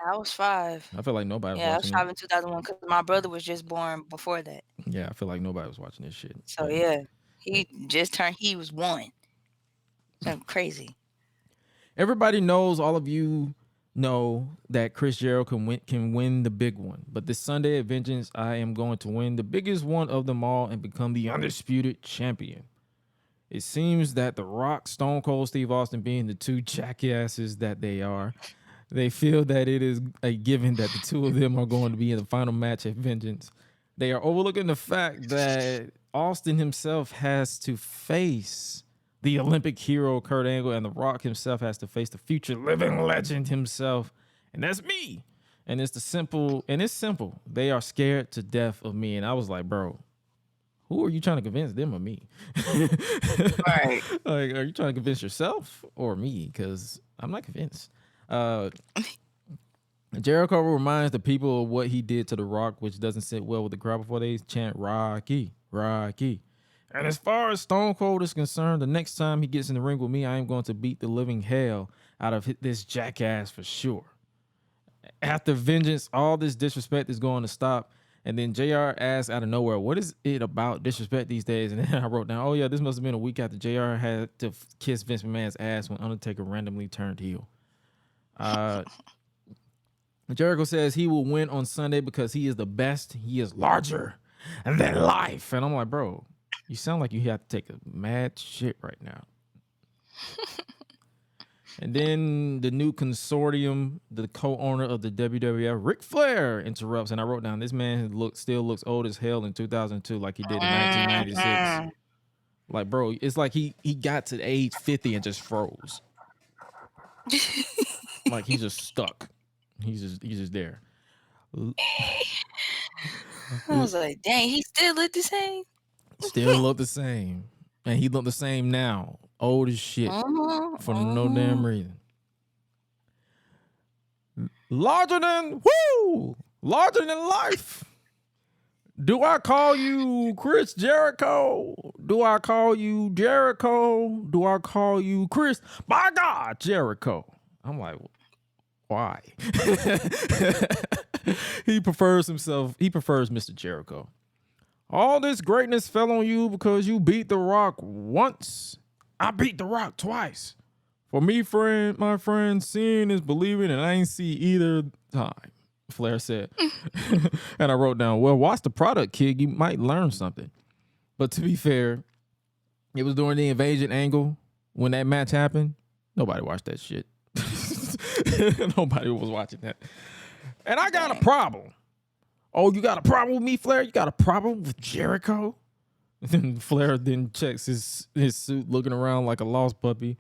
I was 5. I feel like nobody was Yeah, I was watching 5 it. in 2001 because my brother was just born before that. Yeah, I feel like nobody was watching this shit. So yeah, he just turned. He was 1. Something crazy. Everybody knows, all of you know that Chris Jericho can win the big one. But this Sunday at Vengeance, I am going to win the biggest one of them all and become the undisputed champion. It seems that The Rock, Stone Cold Steve Austin, being the two jackasses that they are, they feel that it is a given that the two of them are going to be in the final match at Vengeance. They are overlooking the fact that Austin himself has to face the Olympic hero Kurt Angle, and The Rock himself has to face the future living legend himself, and that's me. And it's simple. They are scared to death of me, and I was like, bro, who are you trying to convince, them or me? Right. Like, are you trying to convince yourself or me? Because I'm not convinced. Jericho reminds the people of what he did to The Rock, which doesn't sit well with the crowd before they chant Rocky, Rocky. And as far as Stone Cold is concerned, the next time he gets in the ring with me, I am going to beat the living hell out of this jackass for sure. After Vengeance, all this disrespect is going to stop. And then JR asks out of nowhere, what is it about disrespect these days? And then I wrote down, oh yeah, this must have been a week after JR had to kiss Vince McMahon's ass when Undertaker randomly turned heel. Jericho says he will win on Sunday because he is the best. He is larger than life. And I'm like, bro, you sound like you have to take a mad shit right now. And then the new consortium, the co-owner of the WWF, Ric Flair, interrupts. And I wrote down, this man still looks old as hell in 2002 like he did in 1996. Like, bro, it's like he got to age 50 and just froze. Like he's just stuck. He's just there. I was like, dang, he still look the same. Still look the same. And he look the same now. Old as shit. For no damn reason. Larger than life. Do I call you Chris Jericho? Do I call you Jericho? Do I call you Chris? My God, Jericho. I'm like, why? He prefers Mr. Jericho. All this greatness fell on you because you beat The Rock once. I beat The Rock twice. For me, my friend, seeing is believing, and I ain't see either time, Flair said. And I wrote down, well, watch the product, kid. You might learn something. But to be fair, it was during the invasion angle when that match happened. Nobody watched that shit. Nobody was watching that. And I got a problem. Oh, you got a problem with me, Flair? You got a problem with Jericho? And then Flair then checks his suit, looking around like a lost puppy.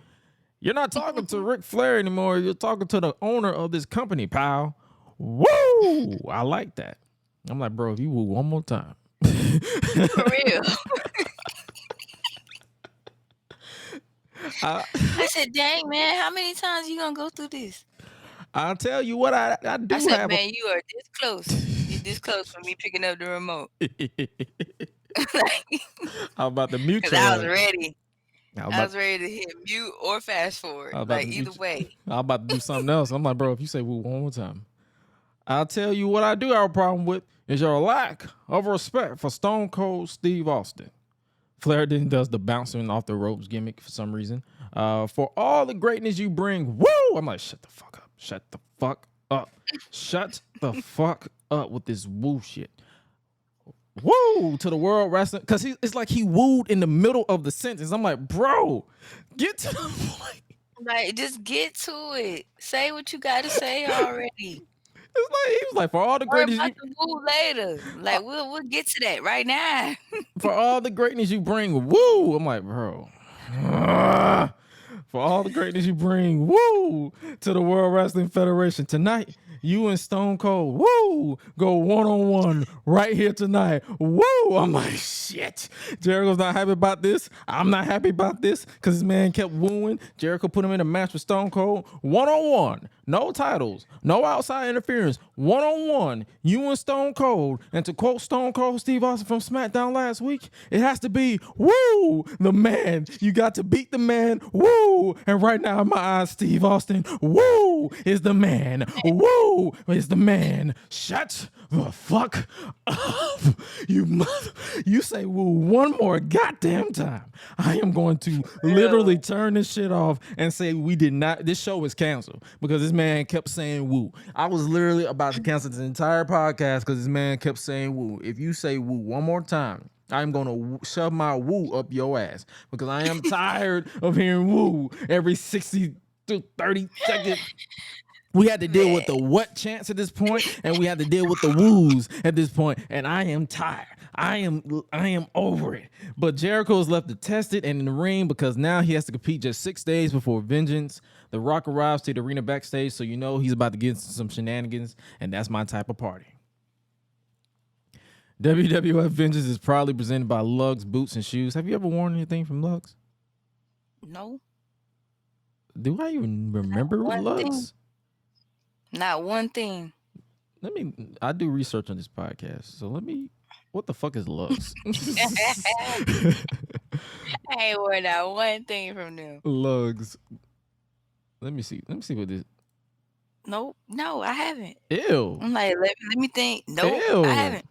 You're not talking to Ric Flair anymore. You're talking to the owner of this company, pal. Woo! I like that. I'm like, bro, if you woo one more time. For real. I said, dang, man, how many times you gonna go through this? I'll tell you what, I do I said, have man, you are this close. You're this close from me picking up the remote. I'm about to mute Because you. I was ready. I was ready to hit mute or fast forward. Like, either way. I'm about to do something else. I'm like, bro, if you say woo one more time, I'll tell you what I do have a problem with is your lack of respect for Stone Cold Steve Austin. Flair then does the bouncing off the ropes gimmick for some reason. For all the greatness you bring, woo! I'm like, shut the fuck up. Shut the fuck up. Shut the fuck up with this woo shit. Woo to the World Wrestling, because it's like he wooed in the middle of the sentence. I'm like, bro, get to the point. Like, just get to it. Say what you got to say already. It's like he was like, for all the greatness, you woo later. Like, we'll get to that right now. For all the greatness you bring, woo. I'm like, bro. For all the greatness you bring, woo, to the World Wrestling Federation tonight, you and Stone Cold, woo, go one-on-one right here tonight. Woo! I'm like, shit. Jericho's not happy about this. I'm not happy about this because this man kept wooing. Jericho put him in a match with Stone Cold. One-on-one. No titles. No outside interference. One-on-one. You and Stone Cold. And to quote Stone Cold Steve Austin from SmackDown last week, it has to be, woo, the man. You got to beat the man. Woo! And right now in my eyes, Steve Austin, woo, is the man. Woo is the man. Shut the fuck up. You say woo one more goddamn time. I am going to literally turn this shit off and say we did not, this show is canceled because this man kept saying woo. I was literally about to cancel this entire podcast because this man kept saying woo. If you say woo one more time, I'm going to shove my woo up your ass because I am tired of hearing woo every 60 to 30 seconds. We had to deal with the what chants at this point, and we had to deal with the woos at this point, and I am tired. I am over it. But Jericho's left to test it and in the ring because now he has to compete just 6 days before Vengeance. The Rock arrives to the arena backstage, so you know he's about to get some shenanigans, and that's my type of party. WWF Vengeance is proudly presented by Lugz Boots and Shoes. Have you ever worn anything from Lugz? No. Do I even remember Lugz? Not one thing. I do research on this podcast, so what the fuck is Lugz? I ain't worn out one thing from them. Lugz. Let me see what this. Nope. No, I haven't. Ew. I'm like, let me think. Nope, Ew. I haven't.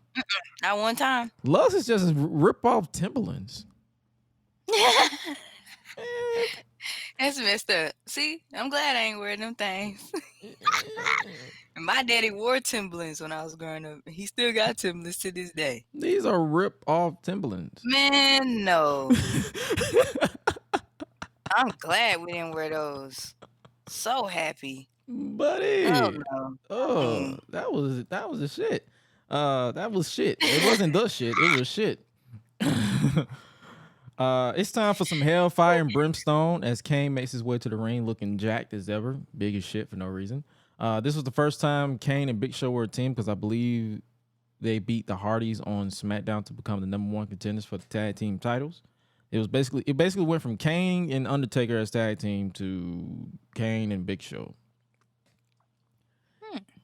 Not one time. Lugz is just rip off Timberlands. That's messed up. See, I'm glad I ain't wearing them things. My daddy wore Timberlands when I was growing up. He still got Timberlands to this day. These are rip off Timberlands. Man, no. I'm glad we didn't wear those. So happy. Buddy. Oh, no. Oh, that was the shit. That was shit. It wasn't the shit. It was shit. It's time for some hellfire and brimstone as Kane makes his way to the ring looking jacked as ever. Big as shit for no reason. This was the first time Kane and Big Show were a team because I believe they beat the Hardys on SmackDown to become the #1 contenders for the tag team titles. It basically went from Kane and Undertaker as tag team to Kane and Big Show.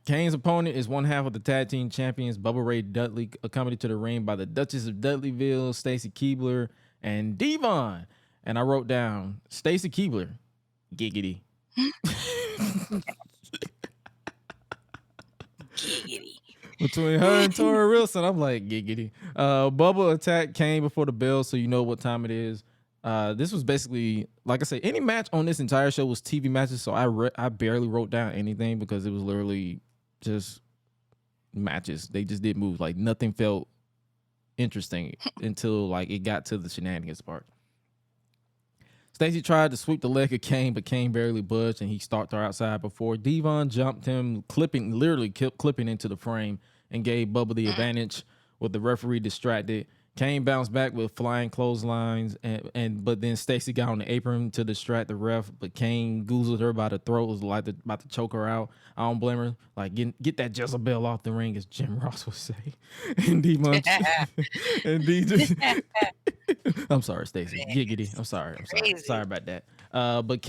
Kane's opponent is one half of the tag team champions, Bubba Ray Dudley, accompanied to the ring by the Duchess of Dudleyville, Stacy Keibler, and Devon. And I wrote down Stacy Keibler, giggity. Giggity. Between her and Tori Wilson, I'm like, giggity. Bubba attacked Kane before the bell, so you know what time it is. This was basically, like I said, any match on this entire show was TV matches, so I barely wrote down anything because it was literally just matches. They just did moves. Like, nothing felt interesting until like it got to the shenanigans part. Stacey tried to sweep the leg of Kane, but Kane barely budged, and he stalked her outside before Devon jumped him, literally kept clipping into the frame, and gave Bubba the advantage with the referee distracted. Kane bounced back with flying clotheslines, but then Stacey got on the apron to distract the ref, but Kane goozled her by the throat, was like about to choke her out. I don't blame her. Like, get that Jezebel off the ring, as Jim Ross would say. And Devon, I'm sorry, Stacey. Giggity. I'm sorry. Sorry about that. But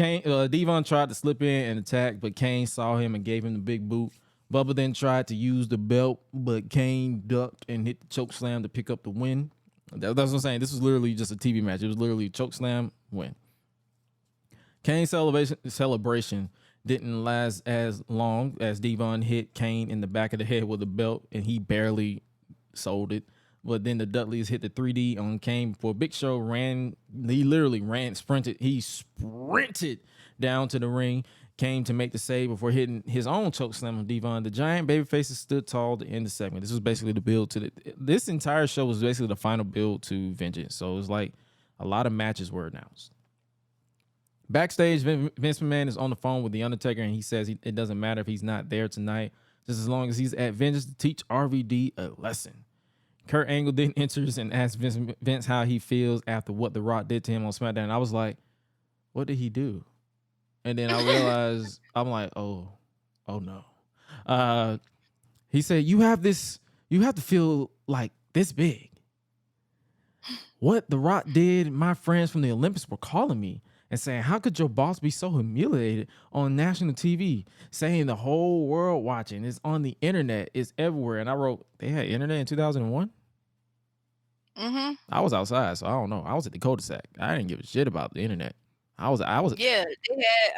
Devon tried to slip in and attack, but Kane saw him and gave him the big boot. Bubba then tried to use the belt, but Kane ducked and hit the choke slam to pick up the win. That's what I'm saying. This was literally just a TV match. It was literally choke slam, win. Kane's celebration didn't last as long as Devon hit Kane in the back of the head with a belt, and he barely sold it. But then the Dudleys hit the 3D on Kane before Big Show sprinted down to the ring, came to make the save before hitting his own choke slam on Devon. The giant babyfaces stood tall to end the segment. This was basically the build to this entire show was basically the final build to Vengeance. So it was like a lot of matches were announced. Backstage, Vince McMahon is on the phone with The Undertaker, and he says it doesn't matter if he's not there tonight, just as long as he's at Vengeance to teach RVD a lesson. Kurt Angle then enters and asks Vince how he feels after what The Rock did to him on SmackDown. And I was like, what did he do? And then I realized, I'm like, oh no. He said, you have to feel like this big. What The Rock did, my friends from the Olympics were calling me and saying, how could your boss be so humiliated on national TV? Saying the whole world watching. It's on the internet. It's everywhere. And I wrote, they had internet in 2001? Mm-hmm. I was outside, so I don't know. I was at the cul-de-sac. I didn't give a shit about the internet. I was. Yeah,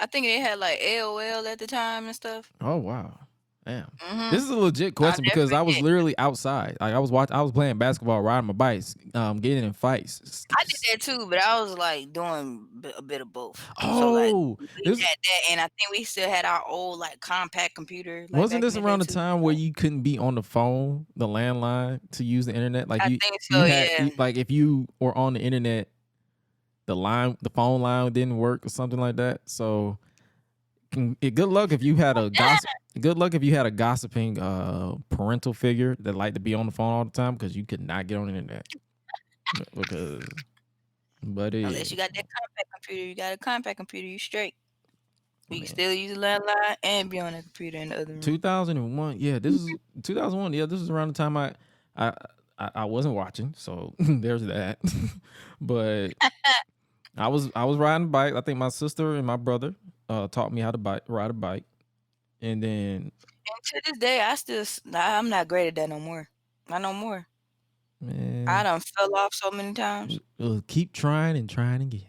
I think they had like AOL at the time and stuff. Oh wow. Damn. Mm-hmm. This is a legit question because I was did. literally outside. Like I was playing basketball, riding my bikes, getting in fights. I did that too, but I was like doing a bit of both. Oh, so like we had that, and I think we still had our old like compact computer. Like, wasn't this around the time where you couldn't be on the phone, the landline, to use the internet? Like I think so. Yeah. Like if you were on the internet, the phone line didn't work or something like that. So, good luck if you had a gossip. Good luck if you had a gossiping parental figure that liked to be on the phone all the time because you could not get on the internet. Unless you got that compact computer, you straight. You can still use a landline and be on a computer in the other room. 2001, yeah, this is 2001. Yeah, this is around the time I wasn't watching, so there's that. But I was riding a bike. I think my sister and my brother taught me how to ride a bike. And then, and to this day, I'm not great at that no more. Not no more. Man, I done fell off so many times. Keep trying and trying again.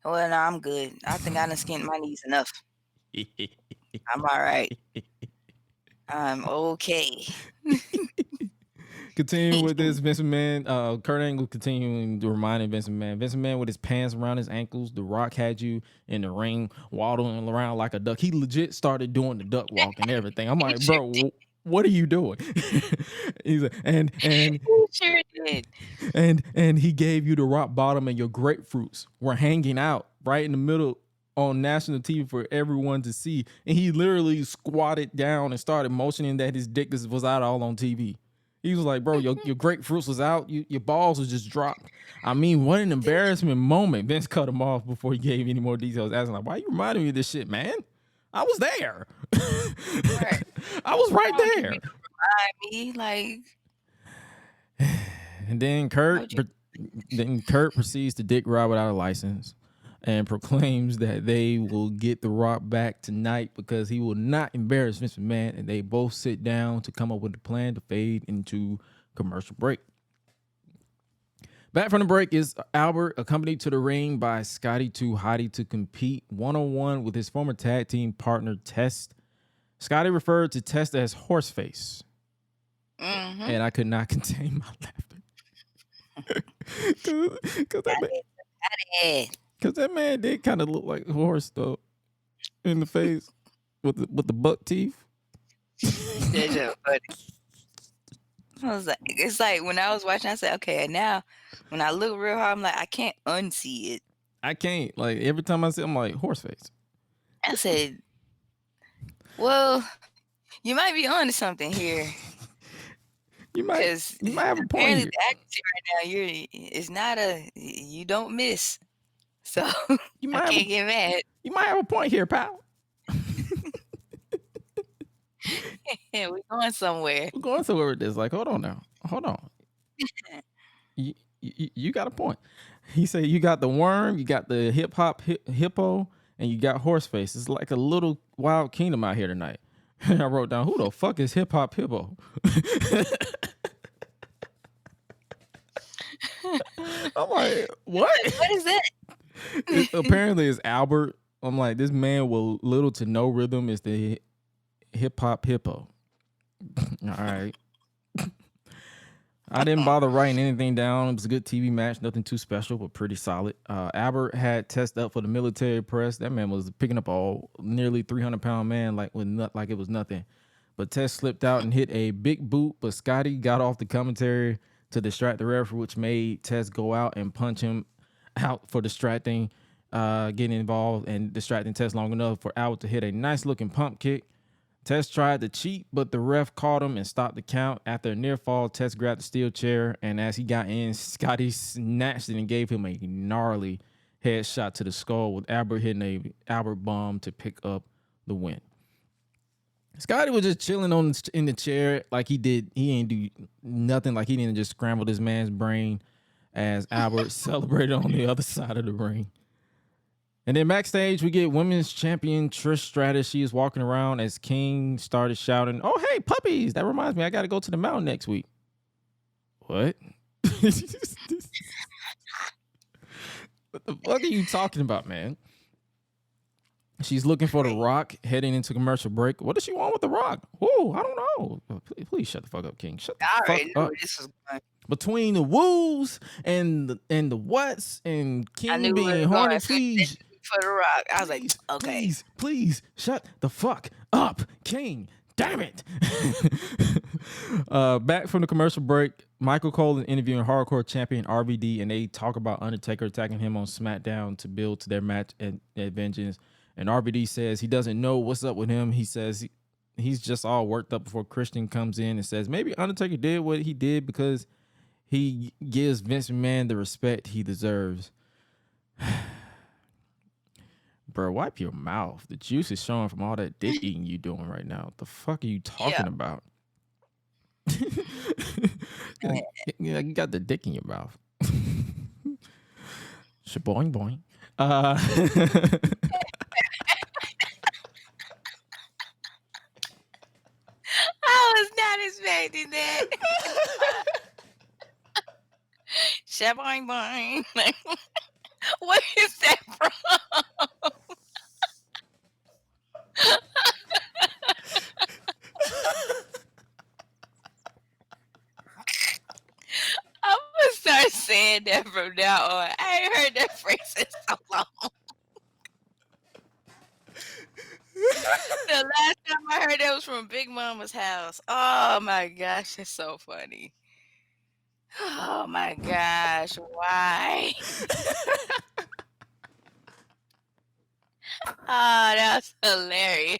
Well, no, I'm good. I think I done skinned my knees enough. I'm all right. I'm okay. Continuing with this, Vince McMahon, Kurt Angle continuing to remind Vince McMahon with his pants around his ankles. The Rock had you in the ring waddling around like a duck. He legit started doing the duck walk and everything. I'm like, bro, what are you doing? He's like, and he sure did. And he gave you the rock bottom, and your grapefruits were hanging out right in the middle on national TV for everyone to see. And he literally squatted down and started motioning that his dick was out all on TV. He was like, bro, your grapefruits was out. Your balls was just dropped. I mean, what an embarrassment moment. Vince cut him off before he gave any more details, asking like, why you reminding me of this shit, man? I was there. Right. I was right there. Me, like. And then Kurt proceeds to dick ride without a license and proclaims that they will get The Rock back tonight because he will not embarrass Vince McMahon. And they both sit down to come up with a plan to fade into commercial break. Back from the break is Albert, accompanied to the ring by Scotty 2 Hotty to compete one-on-one with his former tag team partner, Test. Scotty referred to Test as Horseface. Mm-hmm. And I could not contain my laughter. Because that man did kind of look like a horse, though, in the face with the buck teeth. That's so funny. I was like, it's like when I was watching, I said, okay, now when I look real hard, I'm like, I can't unsee it. I can't. Like, every time I see it, I'm like, horse face. I said, well, you might be onto something here. You might have a point here. The accuracy right now, it's not you don't miss. So I can't get mad. You might have a point here, pal. Yeah, we're going somewhere. We're going somewhere with this. Like, hold on now. Hold on. You got a point. He said you got the worm, you got the hip hop hippo, and you got horse face. It's like a little wild kingdom out here tonight. And I wrote down, who the fuck is hip hop hippo? I'm like, what? What is that? Apparently it's Albert. I'm like, this man with little to no rhythm is the hip hop hippo. All right. I didn't bother writing anything down. It was a good TV match, nothing too special, but pretty solid. Albert had Test up for the military press. That man was picking up a nearly 300-pound man like it was nothing. But Test slipped out and hit a big boot, but Scotty got off the commentary to distract the referee, which made Test go out and punch him out for distracting, getting involved and distracting Test long enough for Albert to hit a nice-looking pump kick. Test tried to cheat, but the ref caught him and stopped the count. After a near fall, Test grabbed the steel chair, and as he got in, Scotty snatched it and gave him a gnarly headshot to the skull, with Albert hitting a Albert bomb to pick up the win. Scotty was just chilling in the chair like he did. He ain't do nothing. Like he didn't just scramble this man's brain as Albert celebrated on the other side of the ring. And then backstage, we get women's champion Trish Stratus. She is walking around as King started shouting, "Oh, hey, puppies. That reminds me, I got to go to the mountain next week." What? What the fuck are you talking about, man? She's looking for The Rock, heading into commercial break. What does she want with The Rock? Oh, I don't know. Please shut the fuck up, King. Shut the fuck up. This was going. Between the woos and the whats and I King knew being horny, please. For The Rock. I was like, okay. Please, shut the fuck up, King. Damn it. Back from the commercial break, Michael Cole is interviewing hardcore champion RVD, and they talk about Undertaker attacking him on SmackDown to build to their match at Vengeance. And RVD says he doesn't know what's up with him. He says he's just all worked up before Christian comes in and says maybe Undertaker did what he did because he gives Vince McMahon the respect he deserves. Bro, wipe your mouth. The juice is showing from all that dick eating you doing right now. What the fuck are you talking about? You got the dick in your mouth. Shaboing boing. I was not expecting that. Shaboing boing. What is that from? I'm gonna start saying that from now on. I ain't heard that phrase in so long. The last time I heard that was from Big Mama's house. Oh my gosh, that's so funny. Oh my gosh, why? Oh, that's hilarious.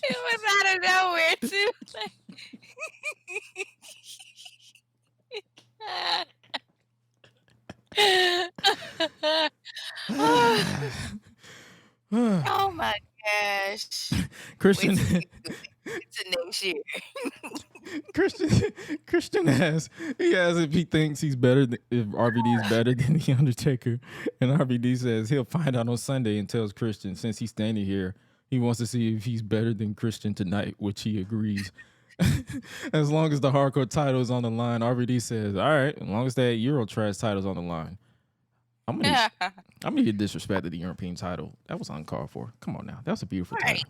It was out of nowhere too. Oh my gosh. Christian. It's next year. Christian asks if he thinks he's better than, if RVD is better than the Undertaker, and RVD says he'll find out on Sunday and tells Christian since he's standing here he wants to see if he's better than Christian tonight, which he agrees. As long as the hardcore title is on the line, RVD says, all right, as long as that Euro trash title's on the line. I'm gonna get disrespected the European title. That was uncalled for. Come on now. That was a beautiful title.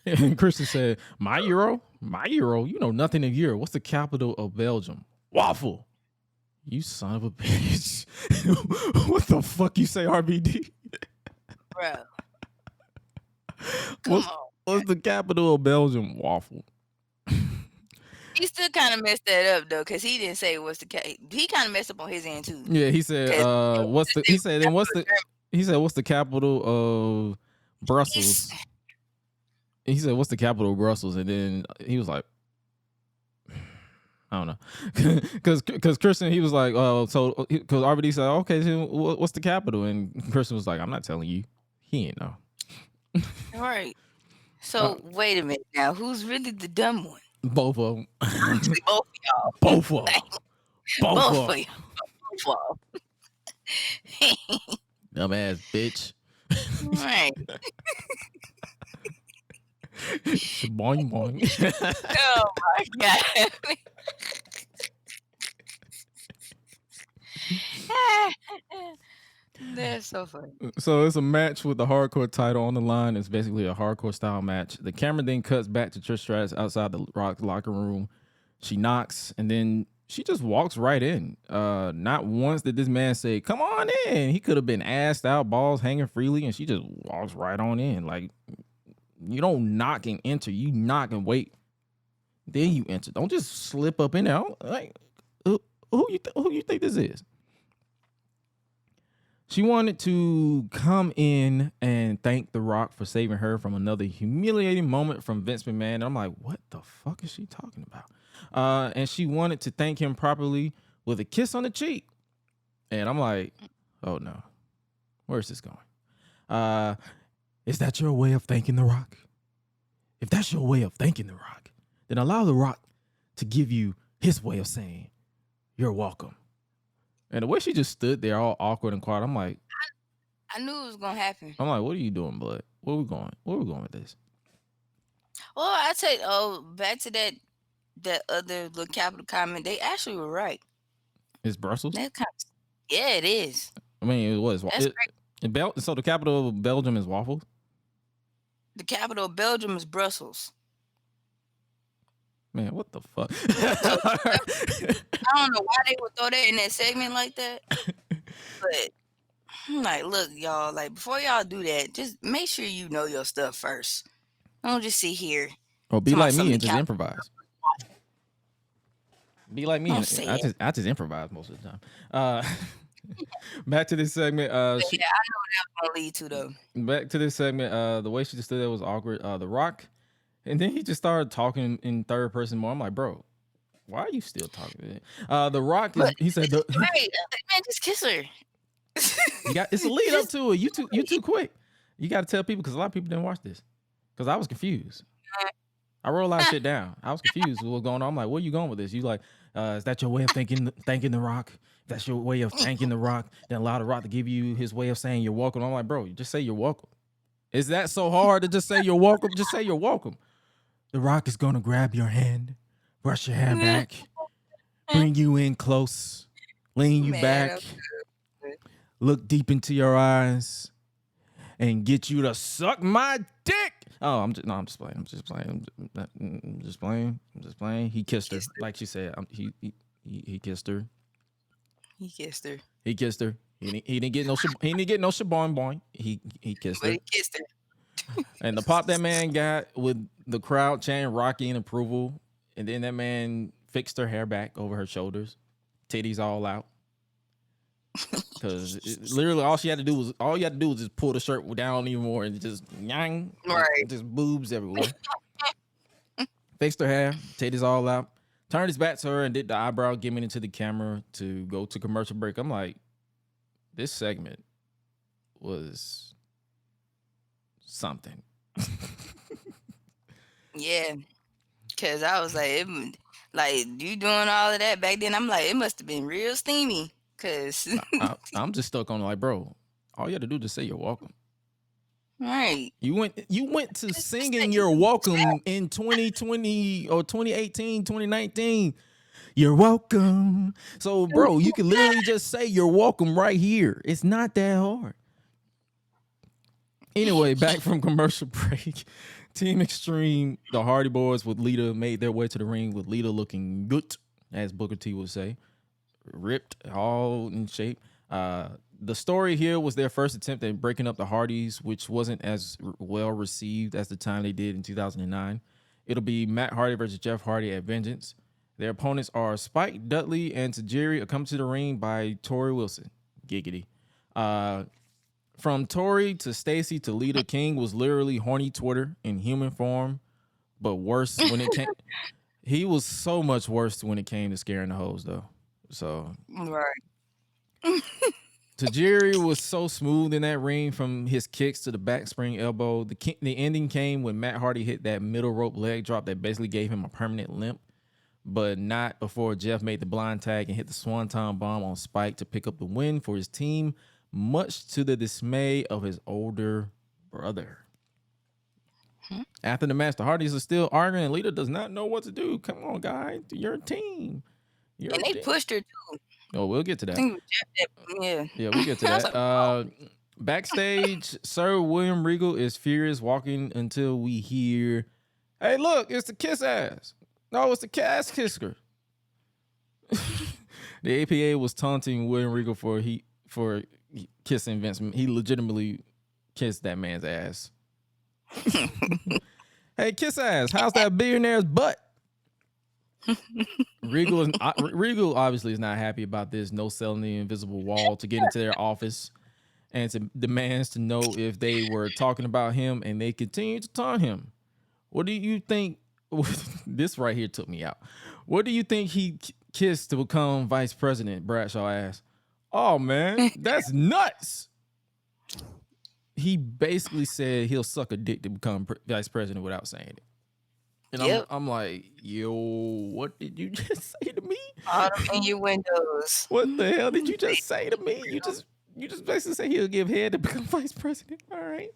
And Christian said, my Euro? You know nothing of Euro. What's the capital of Belgium? Waffle. You son of a bitch. What the fuck you say, RVD? Bro. What's the capital of Belgium? Waffle. He still kind of messed that up though, because he didn't say what's the he kind of messed up on his end too. Yeah, he said what's the capital of Brussels? He said what's the capital of Brussels, and then he was like, I don't know, because Christian, he was like, so because RVD said, okay, so what's the capital, and Christian was like, I'm not telling you. He ain't know. All right. So wait a minute now, who's really the dumb one? Both of them. Actually, both of y'all. Both of them. Both of y'all. Dumbass bitch. Right. Boing boing. Oh my god. That's so funny. So it's a match with the hardcore title on the line. It's basically a hardcore style match. The camera then cuts back to Trish Stratus outside the Rock locker room. She knocks and then she just walks right in. Not once did this man say, come on in. He could have been assed out, balls hanging freely, and she just walks right on in. Like, you don't knock and enter. You knock and wait. Then you enter. Don't just slip up in there. Like, who you think this is? She wanted to come in and thank The Rock for saving her from another humiliating moment from Vince McMahon. And I'm like, what the fuck is she talking about? And she wanted to thank him properly with a kiss on the cheek. And I'm like, oh no, where's this going? Is that your way of thanking The Rock? If that's your way of thanking The Rock, then allow The Rock to give you his way of saying you're welcome. And the way she just stood there all awkward and quiet, I'm like, I knew it was gonna happen. I'm like, what are you doing, bud? Where we going? Where we going with this? Well, I say, back to that other little capital comment. They actually were right. It's Brussels? That kind of, yeah, it is. I mean, it was. That's right. So the capital of Belgium is waffles? The capital of Belgium is Brussels. Man, what the fuck? I don't know why they would throw that in that segment like that. But I'm like, look, y'all, like before y'all do that, just make sure you know your stuff first. Don't just sit here. Or be talking like about me and just something improvise. Be like me. Don't And say I just improvise most of the time. Back to this segment. yeah, I know what that was gonna lead to though. Back to this segment. The way she just stood there was awkward. The Rock, and then he just started talking in third person more. I'm like, bro, why are you still talking? The Rock, he said, Hey, man, just kiss her. it's a lead up to it. You too quick. You got to tell people because a lot of people didn't watch this. Because I was confused. I wrote a lot of shit down. I was confused with what's going on. I'm like, where you going with this? You like, is that your way of thanking The Rock? If that's your way of thanking The Rock, then allow The Rock to give you his way of saying you're welcome. I'm like, bro, you just say you're welcome. Is that so hard to just say you're welcome? Just say you're welcome. The Rock is going to grab your hand, brush your hair back, bring you in close, lean you back, look deep into your eyes, and get you to suck my dick. Oh, I'm just playing. I'm just playing. He kissed her, like she said. He kissed her. He kissed her. He kissed her. He didn't get no shaboing boing. He kissed her. But he kissed her. And the pop that man got with the crowd chanting Rocky in approval, and then that man fixed her hair back over her shoulders, titties all out. Because literally all you had to do was just pull the shirt down even more and just yang, Right. just boobs everywhere. Fixed her hair, titties all out, turned his back to her and did the eyebrow giving into the camera to go to commercial break. I'm like, this segment was something. Yeah. Cause I was like, you doing all of that back then. I'm like, it must have been real steamy. Cause I'm just stuck on like, bro, all you had to do is just say you're welcome. right. You went to singing you're welcome in 2020 or 2018, 2019. You're welcome. So, bro, you can literally just say you're welcome right here. It's not that hard. Anyway, back from commercial break. Team Extreme, the Hardy Boys with Lita made their way to the ring with Lita looking good, as Booker T would say. Ripped, all in shape. The story here was their first attempt at breaking up the Hardys, which wasn't as well received as the time they did in 2009. It'll be Matt Hardy versus Jeff Hardy at Vengeance. Their opponents are Spike Dudley and Tajiri, accompanied to the ring by Tori Wilson. Giggity. From Tori to Stacy to Lita, King was literally horny Twitter in human form, but worse when it came. He was so much worse when it came to scaring the hoes, though. So, Right. Tajiri was so smooth in that ring from his kicks to the back spring elbow. The ending came when Matt Hardy hit that middle rope leg drop that basically gave him a permanent limp, but not before Jeff made the blind tag and hit the swanton bomb on Spike to pick up the win for his team, much to the dismay of his older brother. After the match, the Hardys are still arguing, and Lita does not know what to do. Come on, guys, you're a team. And they pushed her too. Oh, we'll get to that. I think it was Jeff that, Yeah, we'll get to that. Backstage, Sir William Regal is furious walking until we hear, hey, look, it's the kiss ass. No, it's the ass kisser. The APA was taunting William Regal for kissing Vince. He legitimately kissed that man's ass. Hey, kiss ass, how's that billionaire's butt? Regal obviously is not happy about this. No selling the invisible wall to get into their office. and demands to know if they were talking about him, and they continue to taunt him. What do you think? This right here took me out. What do you think he kissed to become vice president? Bradshaw asked. Oh man, that's nuts. He basically said he'll suck a dick to become vice president without saying it. And I'm like, yo, what did you just say to me? All them innuendos. What the hell did you just say to me? You just basically say he'll give head to become vice president. All right.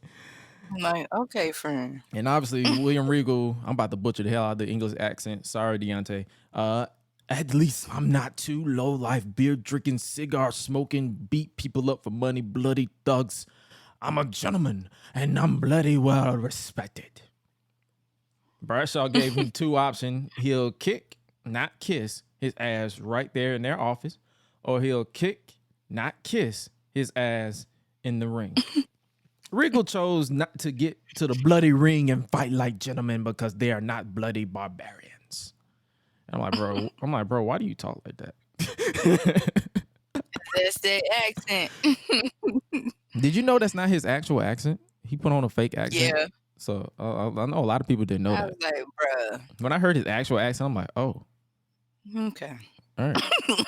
I'm like, okay, friend. And obviously, William Regal, I'm about to butcher the hell out of the English accent. Sorry, Deontay. At least I'm not too low-life, beer-drinking, cigar-smoking, beat people up for money, bloody thugs. I'm a gentleman, and I'm bloody well respected. Bradshaw gave him two options. He'll kick, not kiss, his ass right there in their office, or he'll kick, not kiss, his ass in the ring. Regal chose not to get to the bloody ring and fight like gentlemen because they are not bloody barbarians. I'm like, bro, why do you talk like that? That's their accent. Did you know that's not his actual accent? He put on a fake accent. Yeah. So I know a lot of people didn't know I that. was like, bruh. When I heard his actual accent, I'm like, oh. Okay. All right. I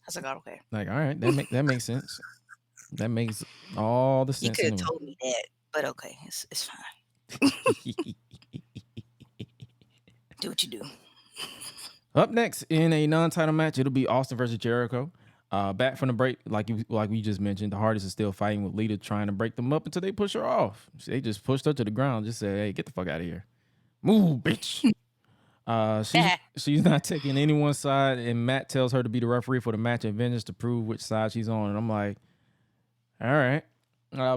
was like, okay. Like, all right, that makes sense. That makes all the You sense. could have in the told me that, but okay, it's fine. Do what you do. Up next in a non-title match, it'll be Austin versus Jericho. Back from the break, like we just mentioned, the Hardys is still fighting with Lita, trying to break them up until they push her off. They just pushed her to the ground, just said, "Hey, get the fuck out of here, move, bitch." She's not taking anyone's side, and Matt tells her to be the referee for the match and Vengeance to prove which side she's on. And I'm like, all right.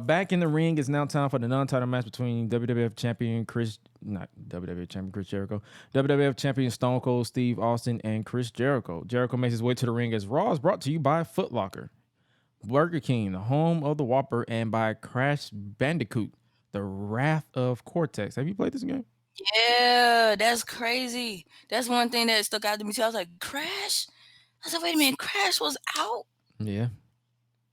Back in the ring, it's now time for the non-title match between WWF champion Chris Jericho, WWF champion Stone Cold Steve Austin, and Chris Jericho. Jericho makes his way to the ring as Raw is brought to you by Foot Locker, Burger King, the home of the Whopper, and by Crash Bandicoot, the Wrath of Cortex. Have you played this game? Yeah, that's crazy. That's one thing that stuck out to me too. I was like, Crash? I said, wait a minute, Crash was out? Yeah.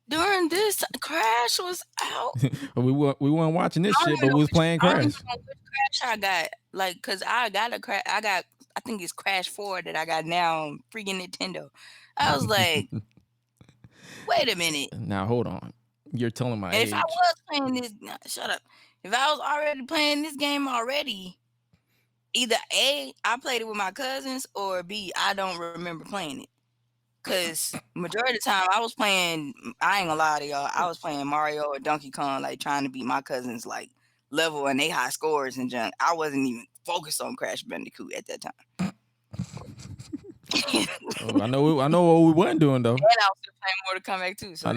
During this, Crash was out? we weren't watching this shit, but we was playing Crash. I don't even know which Crash I got. Like, cause I got a Crash. I think it's Crash 4 that I got now on freaking Nintendo. I was like, wait a minute. Now hold on. You're telling my age. If I was playing this, shut up. If I was already playing this game already, either A, I played it with my cousins, or B, I don't remember playing it. Cause majority of the time I was playing, I ain't gonna lie to y'all, I was playing Mario or Donkey Kong, like trying to beat my cousins like level and they high scores and junk. I wasn't even focused on Crash Bandicoot at that time. I know what we weren't doing though. And I was still playing Mortal Kombat too. So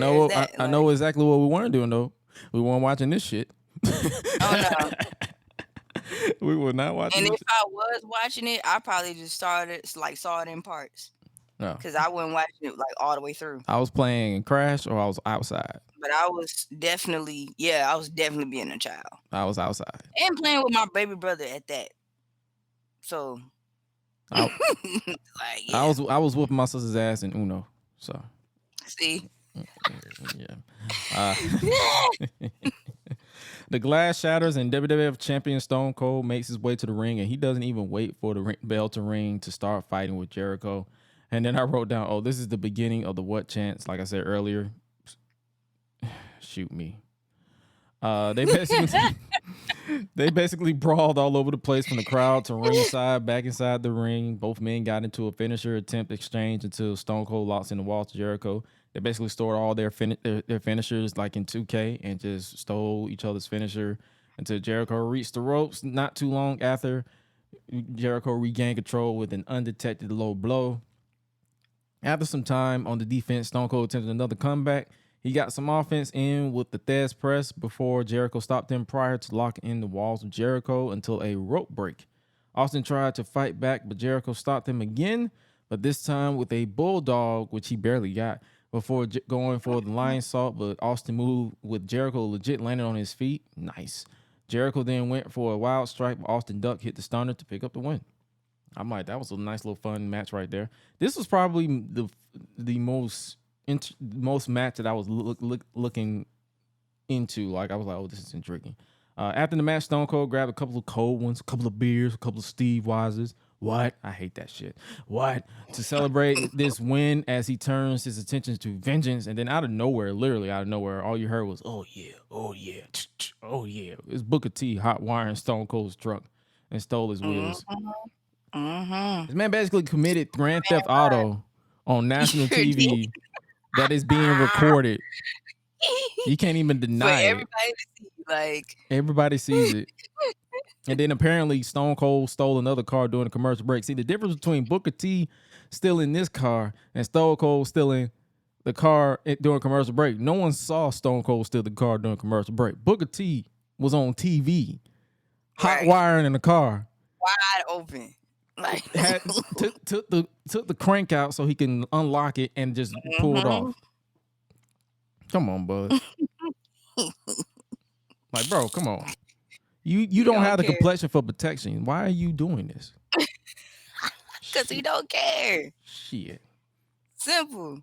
I know exactly what we weren't doing though. We weren't watching this shit. Oh no. We were not watching. And if I was watching it, I probably just saw it in parts. No. Because I wasn't watching it like all the way through. I was playing Crash or I was outside. But I was definitely being a child. I was outside. And playing with my baby brother at that. So I was whooping my sister's ass in Uno. So see. Yeah. The glass shatters and WWF champion Stone Cold makes his way to the ring, and he doesn't even wait for the bell to ring to start fighting with Jericho. And then I wrote down, oh, this is the beginning of the what chance. Like I said earlier, shoot me. They basically brawled all over the place from the crowd to ringside, back inside the ring. Both men got into a finisher attempt exchange until Stone Cold locks in the wall to Jericho. They basically stored all their finishers like in 2K and just stole each other's finisher until Jericho reached the ropes. Not too long after, Jericho regained control with an undetected low blow. After some time on the defense, Stone Cold attempted another comeback. He got some offense in with the Thez press before Jericho stopped him prior to locking in the walls of Jericho until a rope break. Austin tried to fight back, but Jericho stopped him again, but this time with a bulldog, which he barely got, before going for the lion salt, but Austin moved with Jericho legit landed on his feet. Nice. Jericho then went for a wild strike, but Austin Duck hit the stunner to pick up the win. I'm like, that was a nice little fun match right there. This was probably the most most match that I was looking into. Like, I was like, oh, this is intriguing. After the match, Stone Cold grabbed a couple of cold ones, a couple of beers, a couple of Steve Weisers. What? I hate that shit. What? To celebrate this win as he turns his attention to vengeance. And then out of nowhere, literally out of nowhere, all you heard was, oh, yeah, oh, yeah, oh, yeah. It's Booker T hot wiring Stone Cold's truck and stole his wheels. This man basically committed Grand Theft Auto on national TV that is being recorded. You can't even deny it. Everybody to see, like everybody sees it. And then apparently Stone Cold stole another car during a commercial break. See, the difference between Booker T stealing this car and Stone Cold stealing the car during commercial break. No one saw Stone Cold steal the car during commercial break. Booker T was on TV, hot wiring in the car, wide open. Like took the crank out so he can unlock it and just pull it off. Come on, bud. Like, bro, come on. You don't have the complexion for protection. Why are you doing this? Because he don't care. Shit. Simple.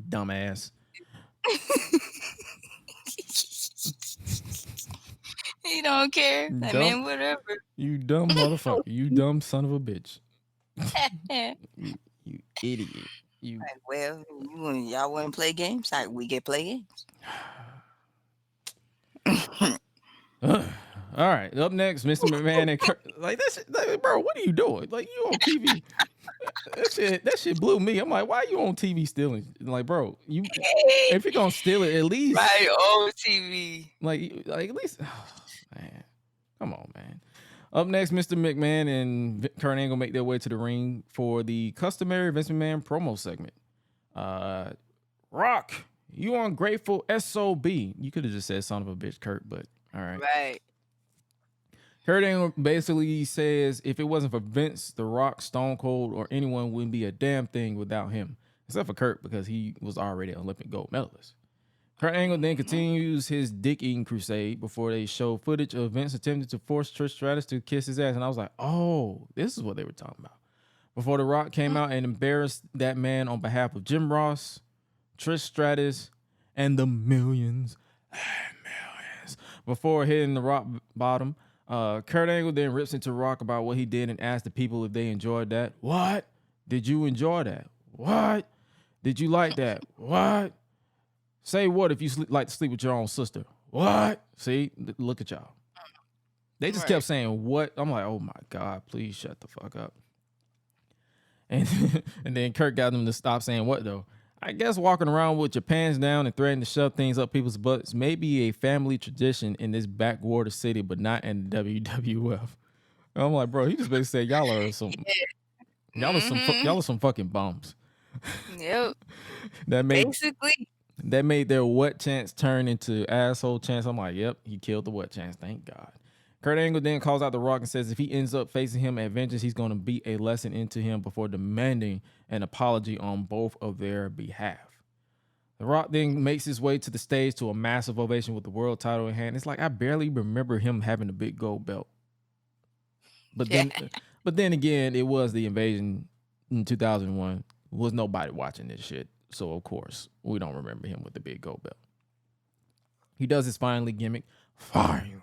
Dumbass. He don't care. I mean, whatever. You dumb motherfucker. You dumb son of a bitch. you idiot. You. Like, well, y'all want to play games? Like, we get play games. All right. Up next, Mr. McMahon and Kurt. Like, that shit, bro, what are you doing? Like, you on TV. That shit blew me. I'm like, why are you on TV stealing? Like, bro, if you're gonna steal it, at least right on TV. Like at least, man. Come on, man. Up next, Mr. McMahon and Kurt Angle make their way to the ring for the customary Vince McMahon promo segment. Rock, you ungrateful SOB. You could have just said son of a bitch, Kurt, but all right. Right. Kurt Angle basically says if it wasn't for Vince, The Rock, Stone Cold, or anyone wouldn't be a damn thing without him. Except for Kurt, because he was already an Olympic gold medalist. Kurt Angle then continues his dick-eating crusade before they show footage of Vince attempting to force Trish Stratus to kiss his ass. And I was like, oh, this is what they were talking about. Before The Rock came out and embarrassed that man on behalf of Jim Ross, Trish Stratus, and the millions and millions. Before hitting the rock bottom, Kurt Angle then rips into Rock about what he did and asks the people if they enjoyed that. What? Did you enjoy that? What? Did you like that? What? Say what if you like to sleep with your own sister? What? See? Look at y'all. They just kept saying what? I'm like, oh my God, please shut the fuck up. And then Kurt got them to stop saying what though? I guess walking around with your pants down and threatening to shove things up people's butts may be a family tradition in this backwater city, but not in the WWF. And I'm like, bro, he just basically said y'all are some fucking bums. Yep. That made their what chance turn into asshole chance. I'm like, yep, he killed the what chance. Thank God. Kurt Angle then calls out The Rock and says if he ends up facing him at Vengeance, he's going to beat a lesson into him before demanding an apology on both of their behalf. The Rock then makes his way to the stage to a massive ovation with the world title in hand. It's like I barely remember him having a big gold belt. But then again, it was the invasion in 2001. Was nobody watching this shit. So of course, we don't remember him with the big gold belt. He does his finally gimmick. Finally.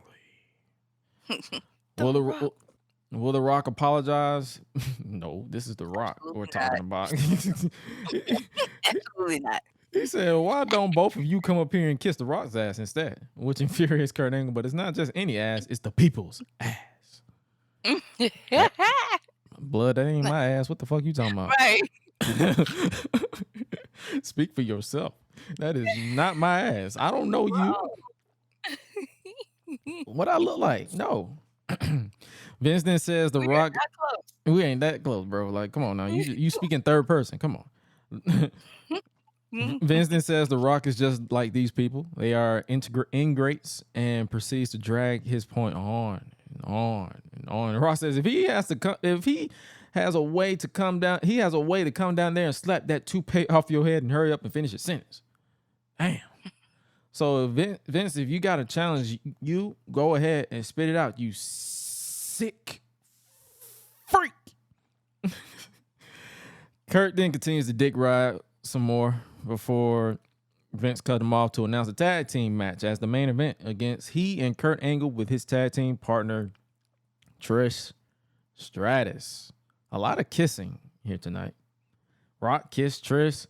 Will the Rock apologize? No, this is The Rock we're talking about. Absolutely not. He said, why don't both of you come up here and kiss The Rock's ass instead? Which infuriates Kurt Angle, but it's not just any ass, it's the people's ass. Blood, that ain't my ass. What the fuck you talking about? Right. Speak for yourself. That is not my ass. I don't know you. What I look like? No. Vince then says The Rock. We ain't that close, bro. Like, come on now. You speak in third person. Come on. Vince then says The Rock is just like these people. They are ingrates and proceeds to drag his point on and on and on. And Rock says if he has a way to come down, he has a way to come down there and slap that toupee off your head and hurry up and finish your sentence. Damn. So Vince, if you got a challenge, you go ahead and spit it out. You sick freak. Kurt then continues the dick ride some more before Vince cut him off to announce a tag team match as the main event against he and Kurt Angle with his tag team partner Trish Stratus. A lot of kissing here tonight. Rock kissed Trish.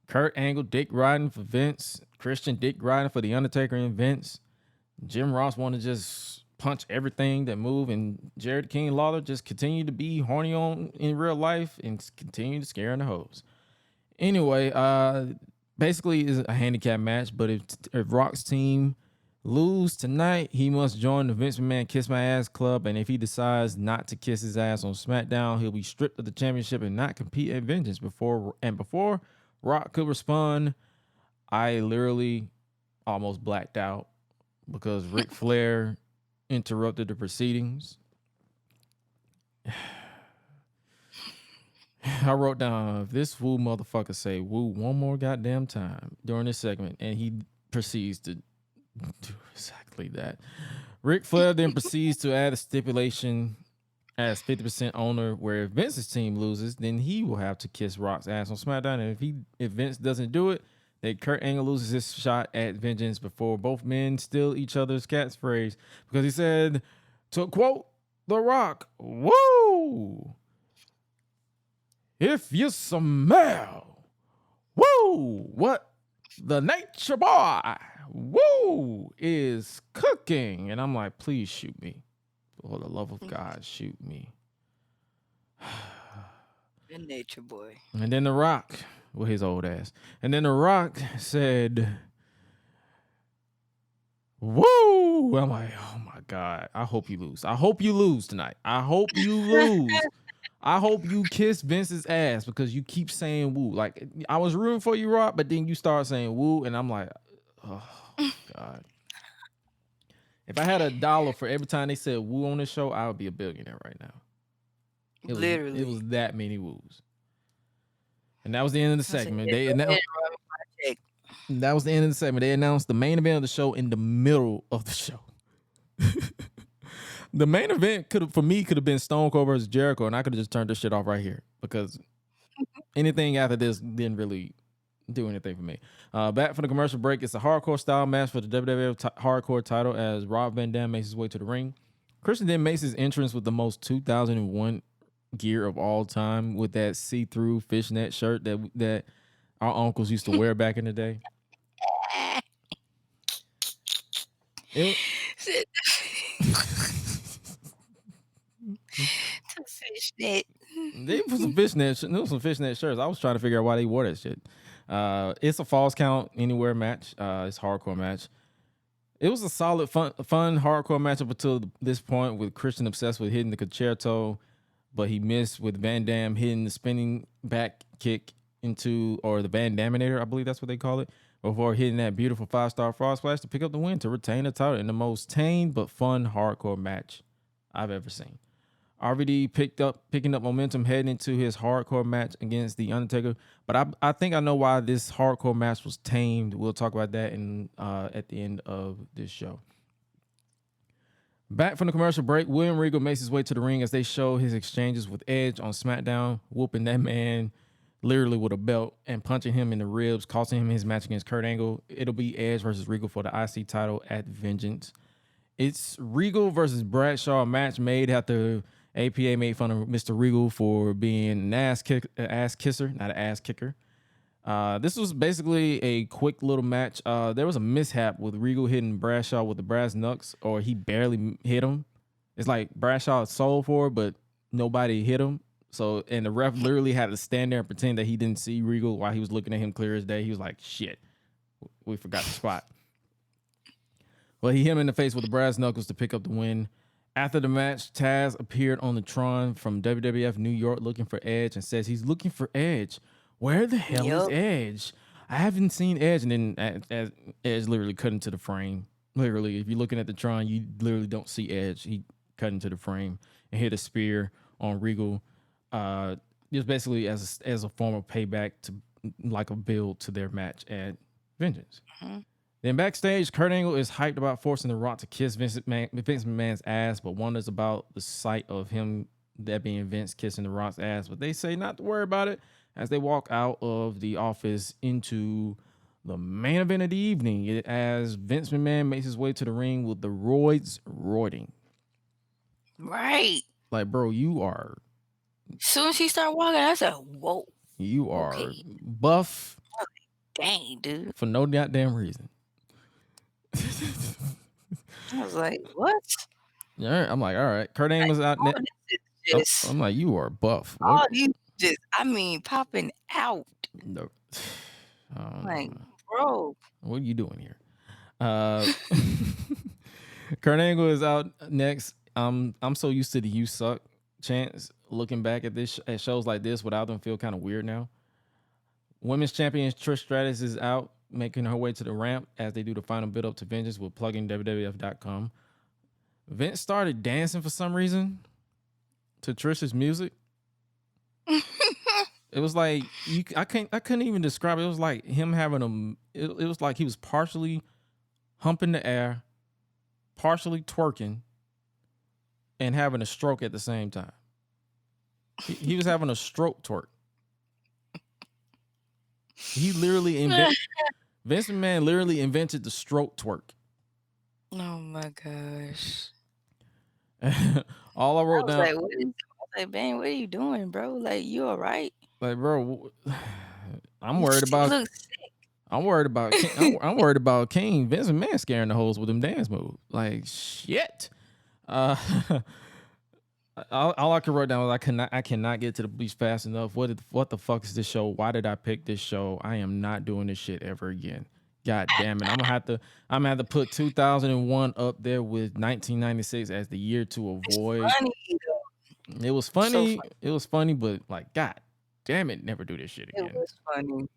Kurt Angle dick riding for Vince. Christian dick riding for The Undertaker and Vince. Jim Ross wanted to just punch everything that moved, and Jared King Lawler just continued to be horny on in real life and continued to scare in the hoes. Anyway, basically it's a handicap match, but if Rock's team lose tonight, he must join the Vince McMahon Kiss My Ass Club, and if he decides not to kiss his ass on SmackDown, he'll be stripped of the championship and not compete at Vengeance. Before Rock could respond, I literally almost blacked out because Ric Flair interrupted the proceedings. I wrote down, if this woo motherfucker say woo one more goddamn time during this segment, and he proceeds to do exactly that. Ric Flair then proceeds to add a stipulation as 50% owner where if Vince's team loses, then he will have to kiss Rock's ass on SmackDown. And if Vince doesn't do it, then Kurt Angle loses his shot at Vengeance before both men steal each other's catchphrase, because he said, to quote The Rock, woo! If you smell, woo, what the Nature Boy, woo, is cooking. And I'm like, please shoot me. For the love of God, shoot me. The Nature Boy. And then The Rock, with his old ass. And then The Rock said, woo. I'm like, oh my God, I hope you lose. I hope you lose tonight. I hope you lose. I hope you kiss Vince's ass because you keep saying woo. Like, I was rooting for you, Rock, but then you start saying woo, and I'm like, oh God. If I had $1 for every time they said woo on this show, I would be a billionaire right now. It was that many woos. And that was the end of the segment. That was the end of the segment. They announced the main event of the show in the middle of the show. The main event could have been Stone Cold versus Jericho, and I could have just turned this shit off right here because anything after this didn't really do anything for me. Back from the commercial break, it's a hardcore style match for the WWF hardcore title as Rob Van Dam makes his way to the ring. Christian then makes his entrance with the most 2001 gear of all time with that see-through fishnet shirt that our uncles used to wear back in the day. Fishnet. They put some fishnet shirts. I was trying to figure out why they wore that shit. It's a Falls Count Anywhere match. It's a hardcore match. It was a solid, fun hardcore match up until this point, with Christian obsessed with hitting the concerto, but he missed with Van Dam hitting the spinning back kick or the Van Daminator, I believe that's what they call it, before hitting that beautiful 5-star frog splash to pick up the win to retain the title in the most tame but fun hardcore match I've ever seen. RVD picking up momentum heading into his hardcore match against The Undertaker. But I think I know why this hardcore match was tamed. We'll talk about that at the end of this show. Back from the commercial break, William Regal makes his way to the ring as they show his exchanges with Edge on SmackDown, whooping that man literally with a belt and punching him in the ribs, costing him his match against Kurt Angle. It'll be Edge versus Regal for the IC title at Vengeance. It's Regal versus Bradshaw, a match made after APA made fun of Mr. Regal for being an ass kisser, not an ass kicker. This was basically a quick little match. There was a mishap with Regal hitting Bradshaw with the brass knucks, or he barely hit him. It's like Bradshaw sold for it, but nobody hit him. So, and the ref literally had to stand there and pretend that he didn't see Regal while he was looking at him clear as day. He was like, shit, we forgot the spot. Well, he hit him in the face with the brass knuckles to pick up the win. After the match, Taz appeared on the Tron from WWF New York looking for Edge and says he's looking for Edge. Where the hell is Edge? I haven't seen Edge. And then as Edge literally cut into the frame. Literally, if you're looking at the Tron, you literally don't see Edge. He cut into the frame and hit a spear on Regal. It was basically as a form of payback, to like a build to their match at Vengeance. Mm-hmm. Then backstage, Kurt Angle is hyped about forcing The Rock to kiss Vince McMahon's ass, but wonders about the sight of him, that being Vince, kissing The Rock's ass. But they say not to worry about it, as they walk out of the office into the main event of the evening, as Vince McMahon makes his way to the ring with the roids roiding. Right. Like, bro, you are. As soon as she started walking, I said, "Whoa, You are okay, buff dang, dude." for no goddamn reason. I was like, "What?" Yeah, I'm like, all right. Kurt Angle's out All next. this is just, I'm like, you are buff. all What? you just, I mean, popping out. No. Like, bro, What are you doing here? Kurt Angle is out next. I'm so used to the "you suck" chants. Looking back at this at shows like this without them feel kind of weird now. Women's champion Trish Stratus is out, making her way to the ramp as they do the final build up to Vengeance with plugging WWF.com. Vince started dancing for some reason to Trish's music. It was like I couldn't even describe it. It was like him having it was like he was partially humping the air, partially twerking, and having a stroke at the same time. He was having a stroke twerk. He literally Vince McMahon literally invented the stroke twerk. oh my gosh. All I wrote down, Like, "Man, what are you doing, bro? Like, you all right?" like, bro, I'm worried You about. look sick. I'm worried about. I'm worried about King Vince McMahon scaring the hoes with them dance moves. Like shit. All I can write down was I cannot get to the bleach fast enough. What the fuck is this show? Why did I pick this show? I am not doing this shit ever again. God damn it. I'm gonna have to put 2001 up there with 1996 as the year to avoid. Funny, though. It was funny. funny. It was funny, but like, God damn it, never do this shit It again. was funny.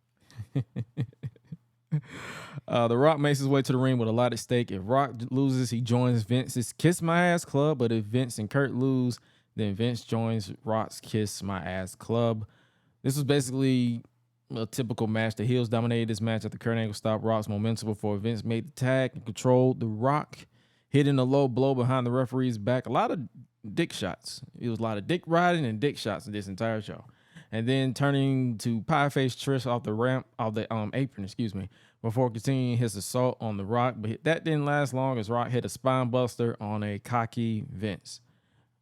The Rock makes his way to the ring with a lot at stake. If Rock loses, he joins Vince's Kiss My Ass Club. But if Vince and Kurt lose, then Vince joins Rock's Kiss My Ass Club. This was basically a typical match. The heels dominated this match after Kurt Angle stopped Rock's momentum before Vince made the tag and controlled The Rock, hitting a low blow behind the referee's back. A lot of dick shots. It was a lot of dick riding and dick shots in this entire show. And then turning to pie-faced Trish off the apron, before continuing his assault on The Rock. But that didn't last long as Rock hit a spine buster on a cocky Vince.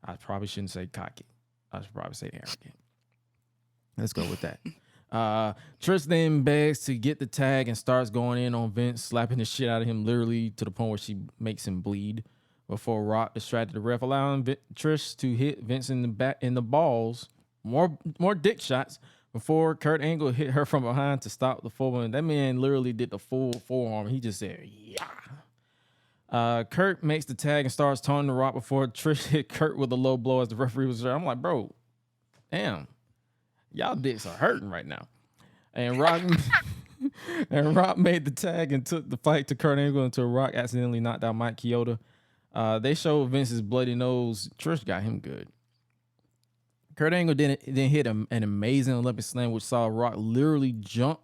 I probably shouldn't say cocky. I should probably say arrogant. Let's go with that. Trish then begs to get the tag and starts going in on Vince, slapping the shit out of him, literally to the point where she makes him bleed. Before Rock distracted the ref, allowing Trish to hit Vince in the balls. More dick shots before Kurt Angle hit her from behind to stop the forearm. That man literally did the full forearm. He just said, yeah. Kurt makes the tag and starts taunting The Rock before Trish hit Kurt with a low blow as the referee was there. I'm like, bro, damn, y'all dicks are hurting right now. And Rock made the tag and took the fight to Kurt Angle until Rock accidentally knocked out Mike Chioda. They showed Vince's bloody nose. Trish got him good. Kurt Angle then hit an amazing Olympic slam, which saw Rock literally jump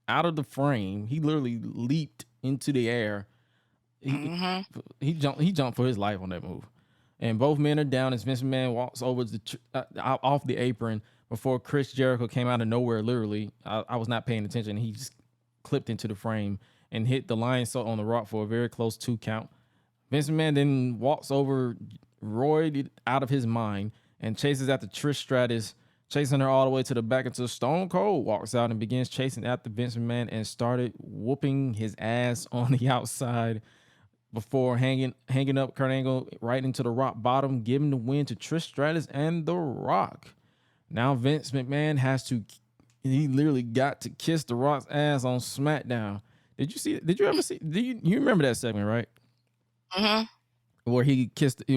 out of the frame. He literally leaped into the air. He jumped for his life on that move. And both men are down as Vince McMahon walks over off the apron before Chris Jericho came out of nowhere. Literally, I was not paying attention. He just clipped into the frame and hit the lion salt on The Rock for a very close 2 count. Vince McMahon then walks over, roided out of his mind, and chases after Trish Stratus, chasing her all the way to the back until Stone Cold walks out and begins chasing after Vince McMahon and started whooping his ass on the outside before hanging up Kurt Angle right into the rock bottom, giving the win to Trish Stratus and The Rock. Now Vince McMahon he literally got to kiss The Rock's ass on SmackDown. Did you ever see? You remember that segment, right? Where he kissed, he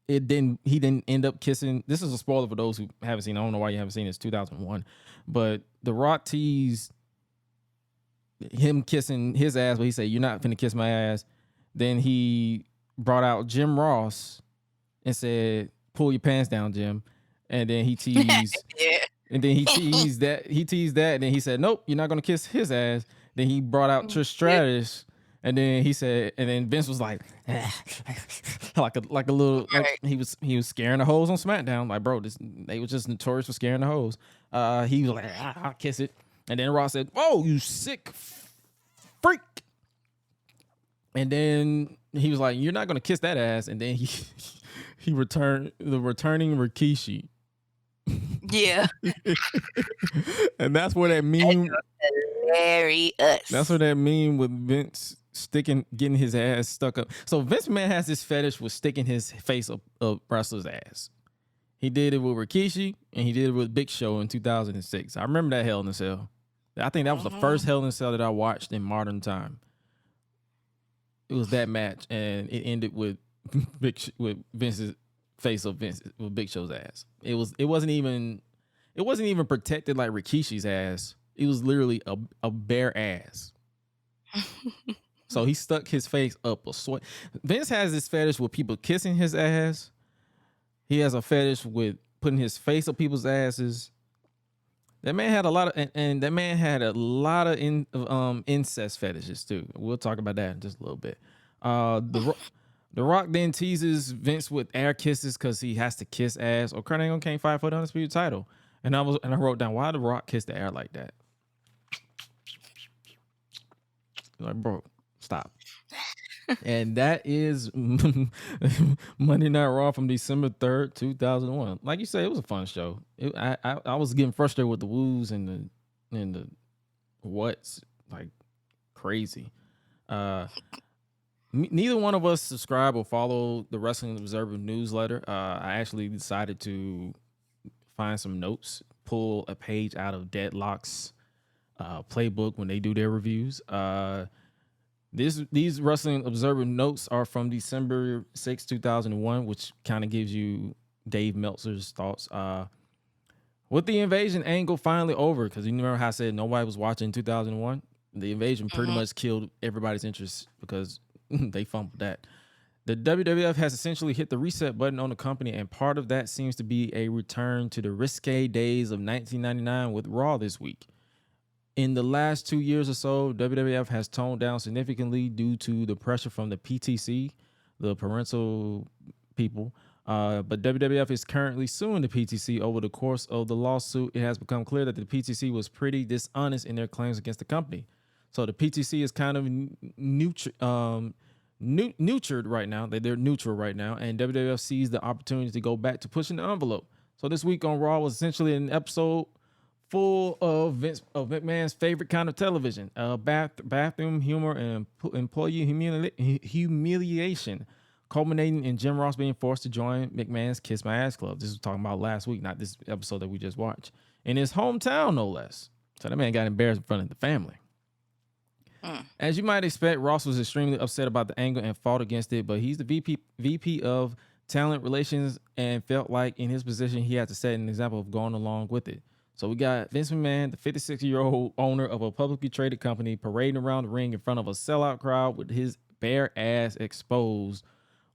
didn't end up kissing. This is a spoiler for those who haven't seen. I don't know why you haven't seen it. It's 2001, but The Rock teased him kissing his ass, but he said, "You're not finna kiss my ass." Then he brought out Jim Ross and said, "Pull your pants down, Jim." And then he teased, and then he teased that, and then he said, "Nope, you're not gonna kiss his ass." Then he brought out Trish Stratus And then he said, and then Vince was like, like a little, like he was scaring the hoes on SmackDown. Like, bro, they was just notorious for scaring the hoes. He was like, I'll kiss it. And then Ross said, "Oh, you sick freak." And then he was like, "You're not gonna kiss that ass." And then he returned the returning Rikishi. Yeah. And that's where that meme. Hilarious. That's where that meme with Vince getting his ass stuck up. So Vince McMahon has this fetish with sticking his face up wrestler's ass. He did it with Rikishi and he did it with Big Show in 2006. I remember that Hell in a Cell. I think that was the first Hell in a Cell that I watched in modern time. It was that match, and it ended with Vince's face of Vince with Big Show's ass. It wasn't even protected like Rikishi's ass. It was literally a bare ass. So he stuck his face up a sweat. Vince has this fetish with people kissing his ass. He has a fetish with putting his face up people's asses. That man had a lot of incest fetishes too. We'll talk about that in just a little bit. The Rock then teases Vince with air kisses because he has to kiss ass, or Kurt Angle can't fight for the undisputed title. And I wrote down, why did The Rock kiss the air like that? Like, bro, stop. And that is Monday Night Raw from December 3rd, 2001. Like you said, it was a fun show. I was getting frustrated with the woos and the what's, like, crazy. Neither one of us subscribe or follow the Wrestling Observer newsletter. I actually decided to find some notes, pull a page out of Deadlock's playbook when they do their reviews. These Wrestling Observer notes are from December 6, 2001, which kind of gives you Dave Meltzer's thoughts. With the invasion angle finally over, because you remember how I said nobody was watching in 2001? The invasion pretty much killed everybody's interest because they fumbled that. The WWF has essentially hit the reset button on the company, and part of that seems to be a return to the risque days of 1999 with Raw this week. In the last 2 years or so, WWF has toned down significantly due to the pressure from the PTC, the parental people. But WWF is currently suing the PTC. Over the course of the lawsuit, it has become clear that the PTC was pretty dishonest in their claims against the company. So the PTC is kind of neutered right now. They're neutral right now, and WWF sees the opportunity to go back to pushing the envelope. So this week on Raw was essentially an episode full of McMahon's favorite kind of television, bathroom humor and employee humiliation, culminating in Jim Ross being forced to join McMahon's Kiss My Ass Club. This was talking about last week, not this episode that we just watched. In his hometown, no less. So that man got embarrassed in front of the family. As you might expect, Ross was extremely upset about the angle and fought against it, but he's the VP of Talent Relations and felt like in his position he had to set an example of going along with it. So we got Vince McMahon, the 56-year-old owner of a publicly traded company, parading around the ring in front of a sellout crowd with his bare ass exposed,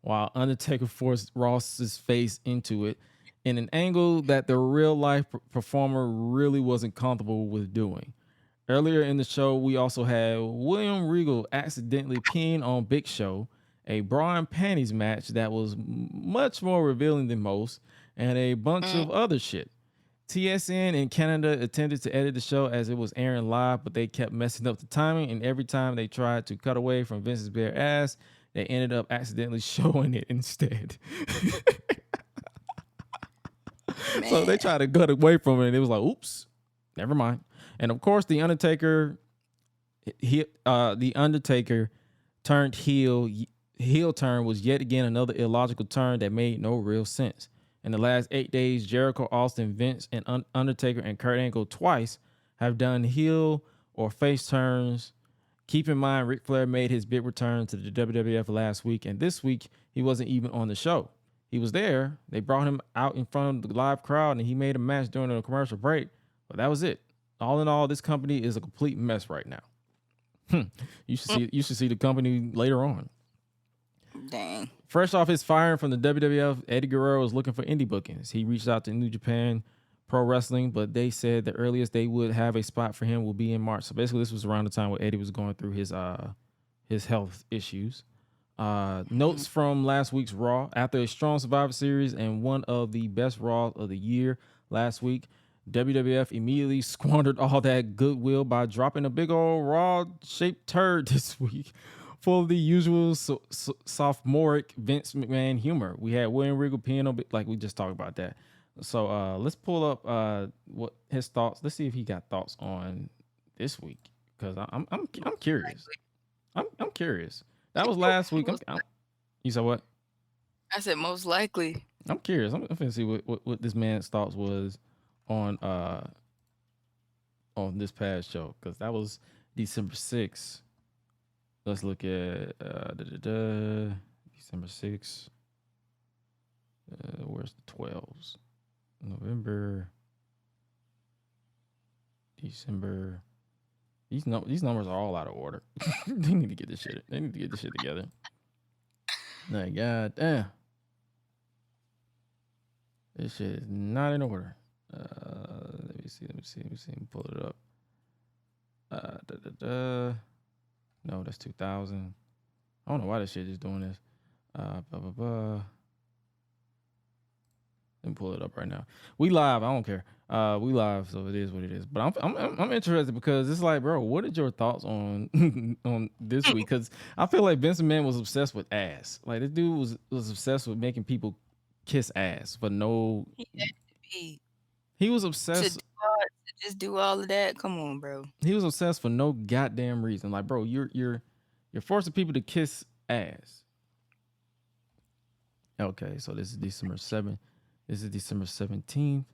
while Undertaker forced Ross's face into it in an angle that the real-life performer really wasn't comfortable with doing. Earlier in the show, we also had William Regal accidentally peeing on Big Show, a bra and panties match that was much more revealing than most, and a bunch of other shit. TSN in Canada attempted to edit the show as it was airing live, but they kept messing up the timing, and every time they tried to cut away from Vince's bare ass, they ended up accidentally showing it instead. So they tried to cut away from it, and it was like, oops, never mind. And of course, the Undertaker turned heel turn was yet again another illogical turn that made no real sense. In the last 8 days, Jericho, Austin, Vince, and Undertaker and Kurt Angle twice have done heel or face turns. Keep in mind, Ric Flair made his big return to the WWF last week, and this week he wasn't even on the show. He was there. They brought him out in front of the live crowd, and he made a match during a commercial break. But that was it. All in all, this company is a complete mess right now. You should see the company later on. Dang. Fresh off his firing from the WWF, Eddie Guerrero was looking for indie bookings. He reached out to New Japan Pro Wrestling, but they said the earliest they would have a spot for him will be in March. So basically, this was around the time where Eddie was going through his his health issues. Notes from last week's Raw. After a strong Survivor Series and one of the best Raws of the year last week, WWF immediately squandered all that goodwill by dropping a big old Raw-shaped turd this week, full of the usual sophomoric Vince McMahon humor. We had William Regal peeing like we just talked about that. So let's pull up what his thoughts. Let's see if he got thoughts on this week, because I'm curious. I'm curious. That was last week. You said what? I said most likely. I'm curious. I'm gonna see what this man's thoughts was on this past show, because that was December 6th. Let's look at December 6th. Where's the 12s? November, December. These numbers are all out of order. They need to get this shit. They need to get this shit together. Like, god damn, this shit is not in order. Let me see. Pull it up. No, that's 2000. I don't know why this shit is doing this. Let me pull it up right now. We live. I don't care. We live, so it is what it is. But I'm interested, because it's like, bro, what are your thoughts on on this week? Because I feel like Vince McMahon was obsessed with ass. Like, this dude was obsessed with making people kiss ass for no. He was obsessed to just do all of that. Come on, bro. He was obsessed for no goddamn reason. Like, bro, you're forcing people to kiss ass. Okay, so this is December 7th. This is December 17th.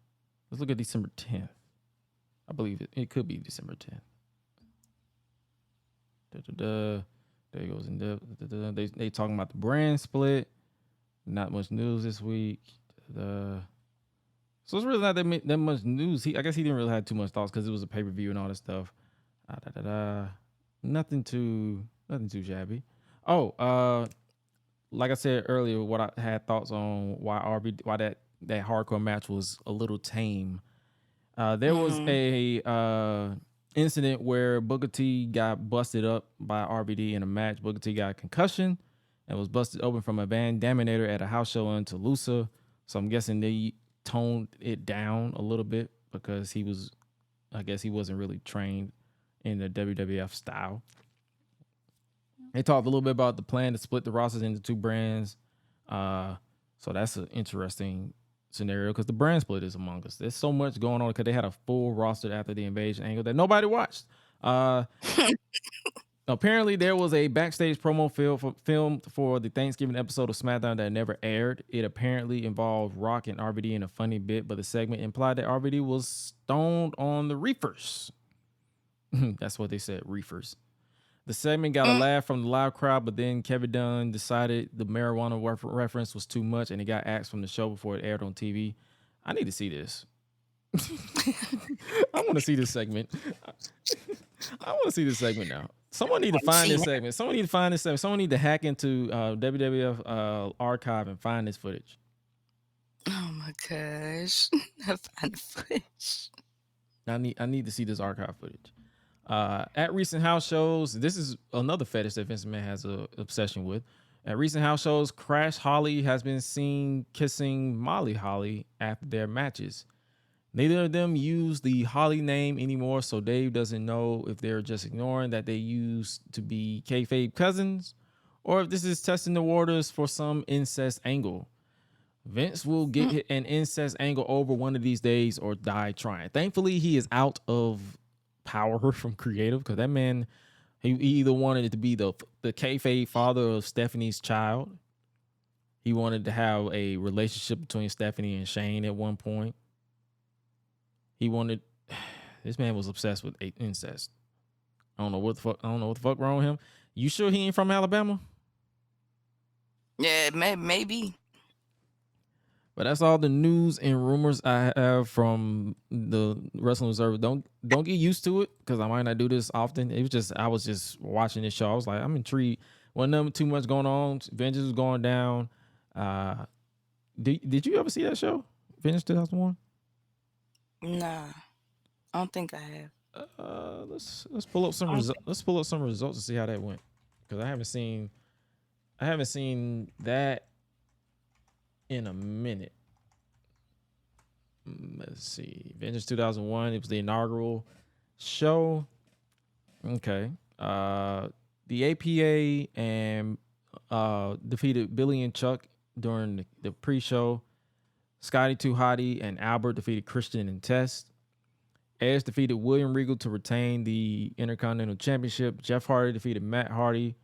Let's look at December 10th. I believe it could be December 10th. There he goes in depth. They talking about the brand split. Not much news this week. So it's really not that much news. I guess he didn't really have too much thoughts, because it was a pay-per-view and all this stuff. Nothing too shabby. Oh, like I said earlier, what I had thoughts on why that hardcore match was a little tame. There was a incident where Booker T got busted up by RVD in a match. Booker T got a concussion and was busted open from a bandaminator at a house show in Toulouse. So I'm guessing they toned it down a little bit, because I guess he wasn't really trained in the WWF style. They talked a little bit about the plan to split the rosters into two brands. So that's an interesting scenario, because the brand split is among us. There's so much going on, because they had a full roster after the invasion angle that nobody watched. Apparently, there was a backstage promo filmed for the Thanksgiving episode of SmackDown that never aired. It apparently involved Rock and RVD in a funny bit, but the segment implied that RVD was stoned on the reefers. That's what they said, reefers. The segment got a laugh from the live crowd, but then Kevin Dunn decided the marijuana reference was too much, and it got axed from the show before it aired on TV. I need to see this. I want to see this segment. I want to see this segment now. Someone need to find this segment. Someone need to hack into WWF archive and find this footage. Oh my gosh. Find the footage. I need to see this archive footage. At recent house shows, this is another fetish that Vince McMahon has an obsession with. At recent house shows, Crash Holly has been seen kissing Molly Holly after their matches. Neither of them use the Holly name anymore, so Dave doesn't know if they're just ignoring that they used to be kayfabe cousins, or if this is testing the waters for some incest angle. Vince will get an incest angle over one of these days or die trying. Thankfully, he is out of power from creative, because that man, he either wanted it to be the kayfabe father of Stephanie's child. He wanted to have a relationship between Stephanie and Shane at one point. This man was obsessed with incest. I don't know what the fuck wrong with him. You sure he ain't from Alabama? Yeah, maybe. But that's all the news and rumors I have from the Wrestling Observer. Don't get used to it, because I might not do this often. I was just watching this show. I was like, I'm intrigued. Wasn't too much going on. Vengeance was going down. Did you ever see that show, Vengeance 2001? Nah, I don't think I have. Let's pull up some results. Let's pull up some results and see how that went. because I haven't seen that in a minute. Let's see. Vengeance 2001. It was the inaugural show. Okay. The APA and defeated Billy and Chuck during the pre-show. Scotty 2 Hotty and Albert defeated Christian and Test. Edge defeated William Regal to retain the Intercontinental Championship. Jeff Hardy defeated Matt Hardy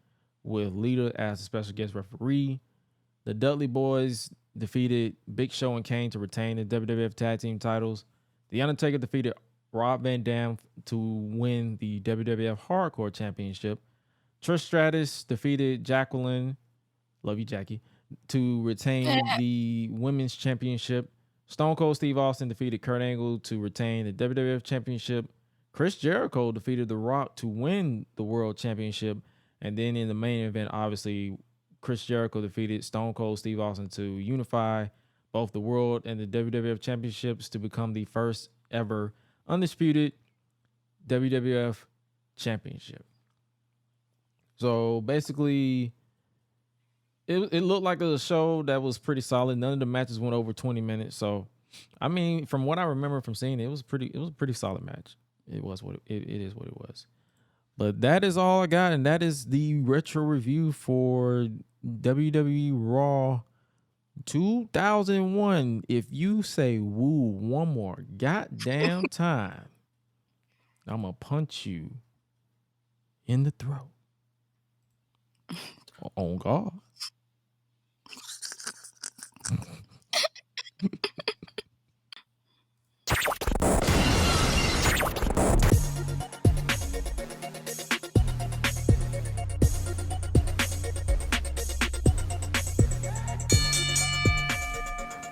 with Lita as a special guest referee. The Dudley Boys defeated Big Show and Kane to retain the WWF Tag Team titles. The Undertaker defeated Rob Van Dam to win the WWF Hardcore Championship. Trish Stratus defeated Jacqueline, love you, Jackie, to retain the Women's Championship. Stone Cold Steve Austin defeated Kurt Angle to retain the WWF Championship. Chris Jericho defeated The Rock to win the World Championship. And then in the main event, obviously, Chris Jericho defeated Stone Cold Steve Austin to unify both the World and the WWF Championships to become the first ever undisputed WWF Championship. So basically, it looked like a show that was pretty solid. None of the matches went over 20 minutes. So, I mean, from what I remember from seeing it, it was a pretty solid match. It was what it is what it was. But that is all I got, and that is the retro review for WWE Raw 2001. If you say woo one more goddamn time, I'm gonna punch you in the throat. On God.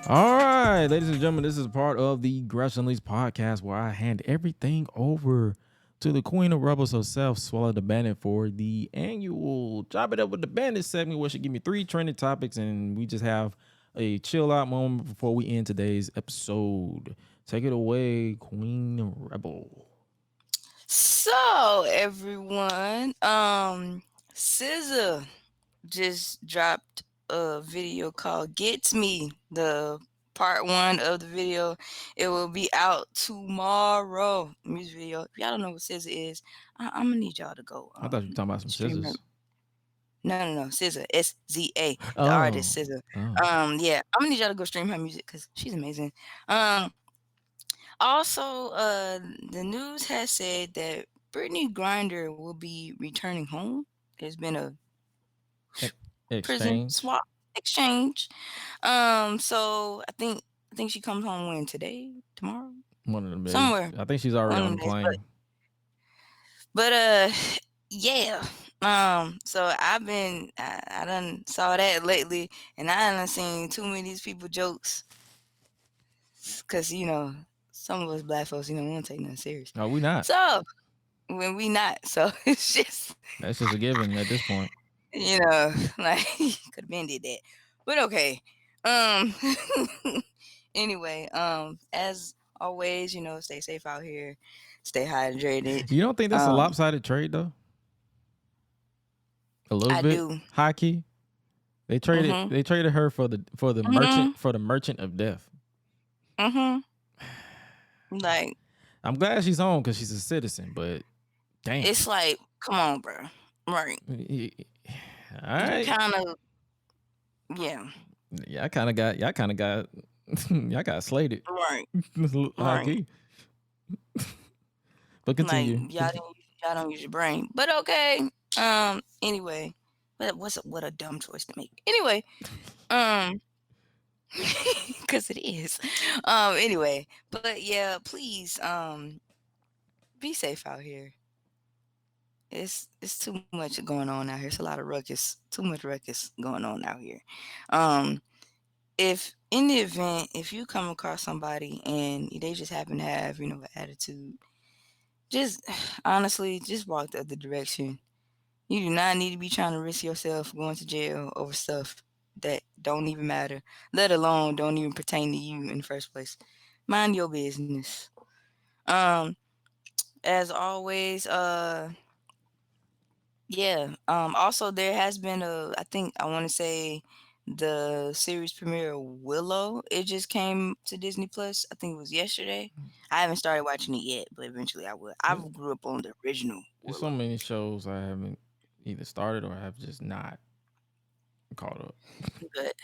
All right, ladies and gentlemen, this is part of the Gresh and Suela podcast where I hand everything over to the Queen of Rebels herself, Suela the Bandit, for the annual Chop It Up with the Bandit segment, where she give me 3 trending topics and we just have a chill out moment before we end today's episode. Take it away, Queen Rebel. So everyone, SZA just dropped a video called "Gets Me." The part 1 of the video, it will be out tomorrow. Music video. If y'all don't know what SZA is, I'm gonna need y'all to go. I thought you were talking about some stream her. scissors. No, SZA, SZA, Oh. the artist SZA. Oh. Yeah, I'm gonna need y'all to go stream her music because she's amazing. Also, the news has said that Brittany Griner will be returning home. There's been a prison swap exchange. So I think she comes home when today, tomorrow, one of them days. Somewhere. I think she's already on the plane. But yeah. So I done saw that lately, and I done seen too many of these people jokes. Cause some of us black folks, we don't take nothing serious. No, we not. So when we not, so it's just that's just a given at this point. Like could have been did that, but okay. Anyway, as always, stay safe out here, stay hydrated. You don't think that's a lopsided trade though? A little bit. Do. High key. They traded. They traded her for the merchant of death. Like, I'm glad she's home because she's a citizen, but damn, it's like, come on, bro. Right. All right. Kind of. Yeah. Yeah, y'all got slated. Right. High key. But continue. Like, y'all don't use your brain, but okay. Anyway, what a dumb choice to make. Anyway, because it is. Anyway, but yeah, please, be safe out here. It's too much going on out here. It's a lot of ruckus. Too much ruckus going on out here. If in the event, if you come across somebody and they just happen to have, an attitude, just honestly, just walk the other direction. You do not need to be trying to risk yourself going to jail over stuff that don't even matter, let alone don't even pertain to you in the first place. Mind your business. As always, Yeah. Also, there has been I think I want to say the series premiere of Willow. It just came to Disney Plus. I think it was yesterday. I haven't started watching it yet, but eventually I will. I There's, grew up on the original there's so Willow. many shows I haven't either started or have just not caught up. But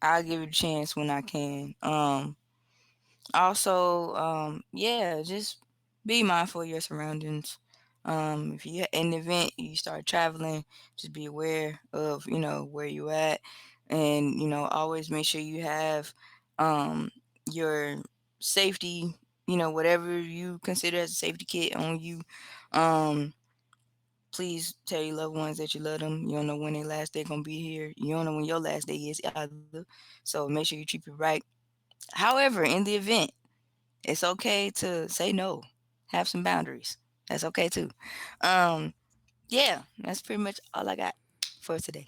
I'll give it a chance when I can. Also, yeah, just be mindful of your surroundings. If you in the event you start traveling, just be aware of where you at, and always make sure you have your safety, whatever you consider as a safety kit on you. Um, Please tell your loved ones that you love them. You don't know when their last day gonna be here. You don't know when your last day is either. So make sure you treat it right. However, in the event it's okay to say no. Have some boundaries. That's okay too. Um, yeah, that's pretty much all I got for today.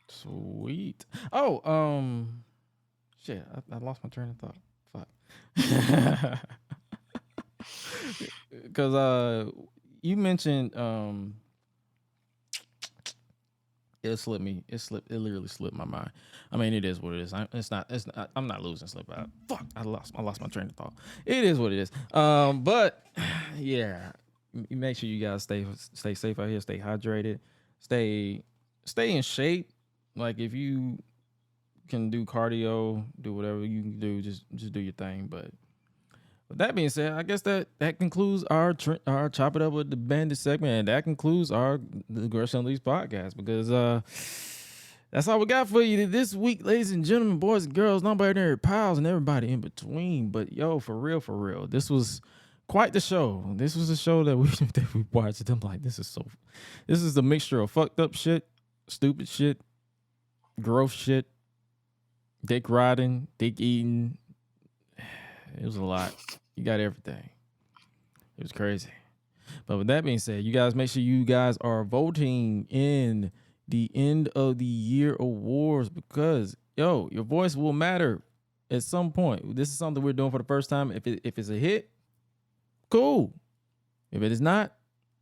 Sweet. Oh, shit, I lost my train of thought. Fuck. Because you mentioned it slipped me. It literally slipped my mind. I mean, it is what it is. It's not. I'm not losing slip out. Fuck. I lost my train of thought. It is what it is. But yeah, make sure you guys stay safe out here. Stay hydrated. Stay in shape. Like if you can do cardio, do whatever you can do. Just do your thing. But with that being said, I guess that concludes our Chop It Up with the Bandit segment, and that concludes the Gresh Unleashed podcast, because that's all we got for you this week, ladies and gentlemen, boys and girls, non-binary pals, and everybody in between. But yo, for real, this was quite the show. This was a show that we watched. I'm like, this is a mixture of fucked up shit, stupid shit, gross shit, dick riding, dick eating. It was a lot. You got everything. It was crazy. But with that being said, you guys make sure you guys are voting in the end of the year awards, because your voice will matter at some point. This is something we're doing for the first time. If it's a hit, cool. If it is not,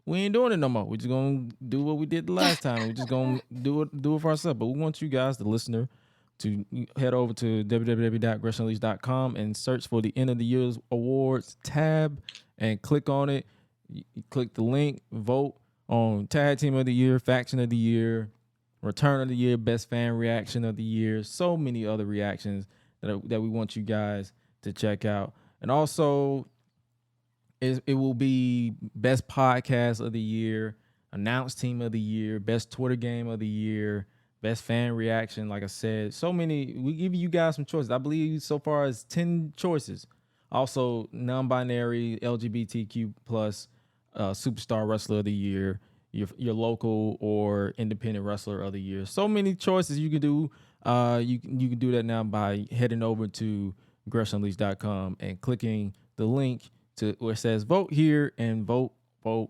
we ain't doing it no more. We're just gonna do what we did the last time. We're just gonna do it for ourselves. But we want you guys, the listener, to head over to www.greshandunleashed.com and search for the End of the Year's Awards tab and click on it. You click the link, vote on Tag Team of the Year, Faction of the Year, Return of the Year, Best Fan Reaction of the Year. So many other reactions that we want you guys to check out. And also, it will be Best Podcast of the Year, Announce Team of the Year, Best Twitter Game of the Year, Best Fan Reaction. Like I said, so many. We give you guys some choices. I believe so far as 10 choices. Also, non-binary, LGBTQ plus, Superstar Wrestler of the Year, your local or independent wrestler of the year. So many choices you can do. You can do that now by heading over to GreshUnleashed.com and clicking the link to where it says vote here and vote. The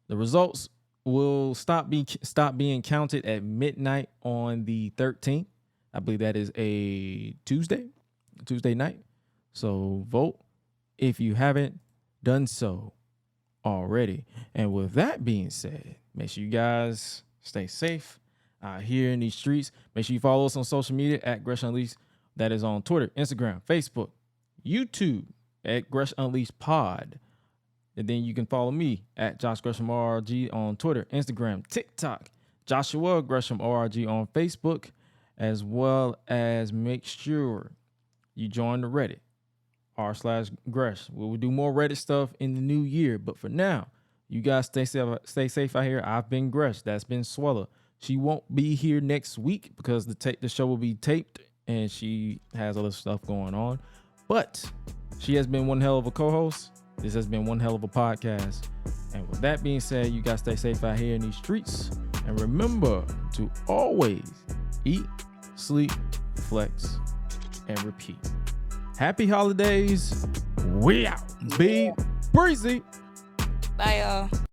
results will stop being counted at midnight on the 13th. I believe that is a Tuesday night. So vote if you haven't done so already. And with that being said, make sure you guys stay safe out here in these streets. Make sure you follow us on social media at Gresh Unleashed. That is on Twitter, Instagram, Facebook, YouTube at Gresh Unleashed Pod. And then you can follow me at Josh Gresham RRG on Twitter, Instagram, TikTok, Joshua Gresham RRG on Facebook, as well as make sure you join the Reddit, r/Gresh. We will do more Reddit stuff in the new year. But for now, you guys stay safe out here. I've been Gresh. That's been Suela. She won't be here next week because the show will be taped and she has other stuff going on. But she has been one hell of a co-host. This has been one hell of a podcast. And with that being said, you guys stay safe out here in these streets. And remember to always eat, sleep, flex, and repeat. Happy holidays. We out. Be breezy. Bye, y'all.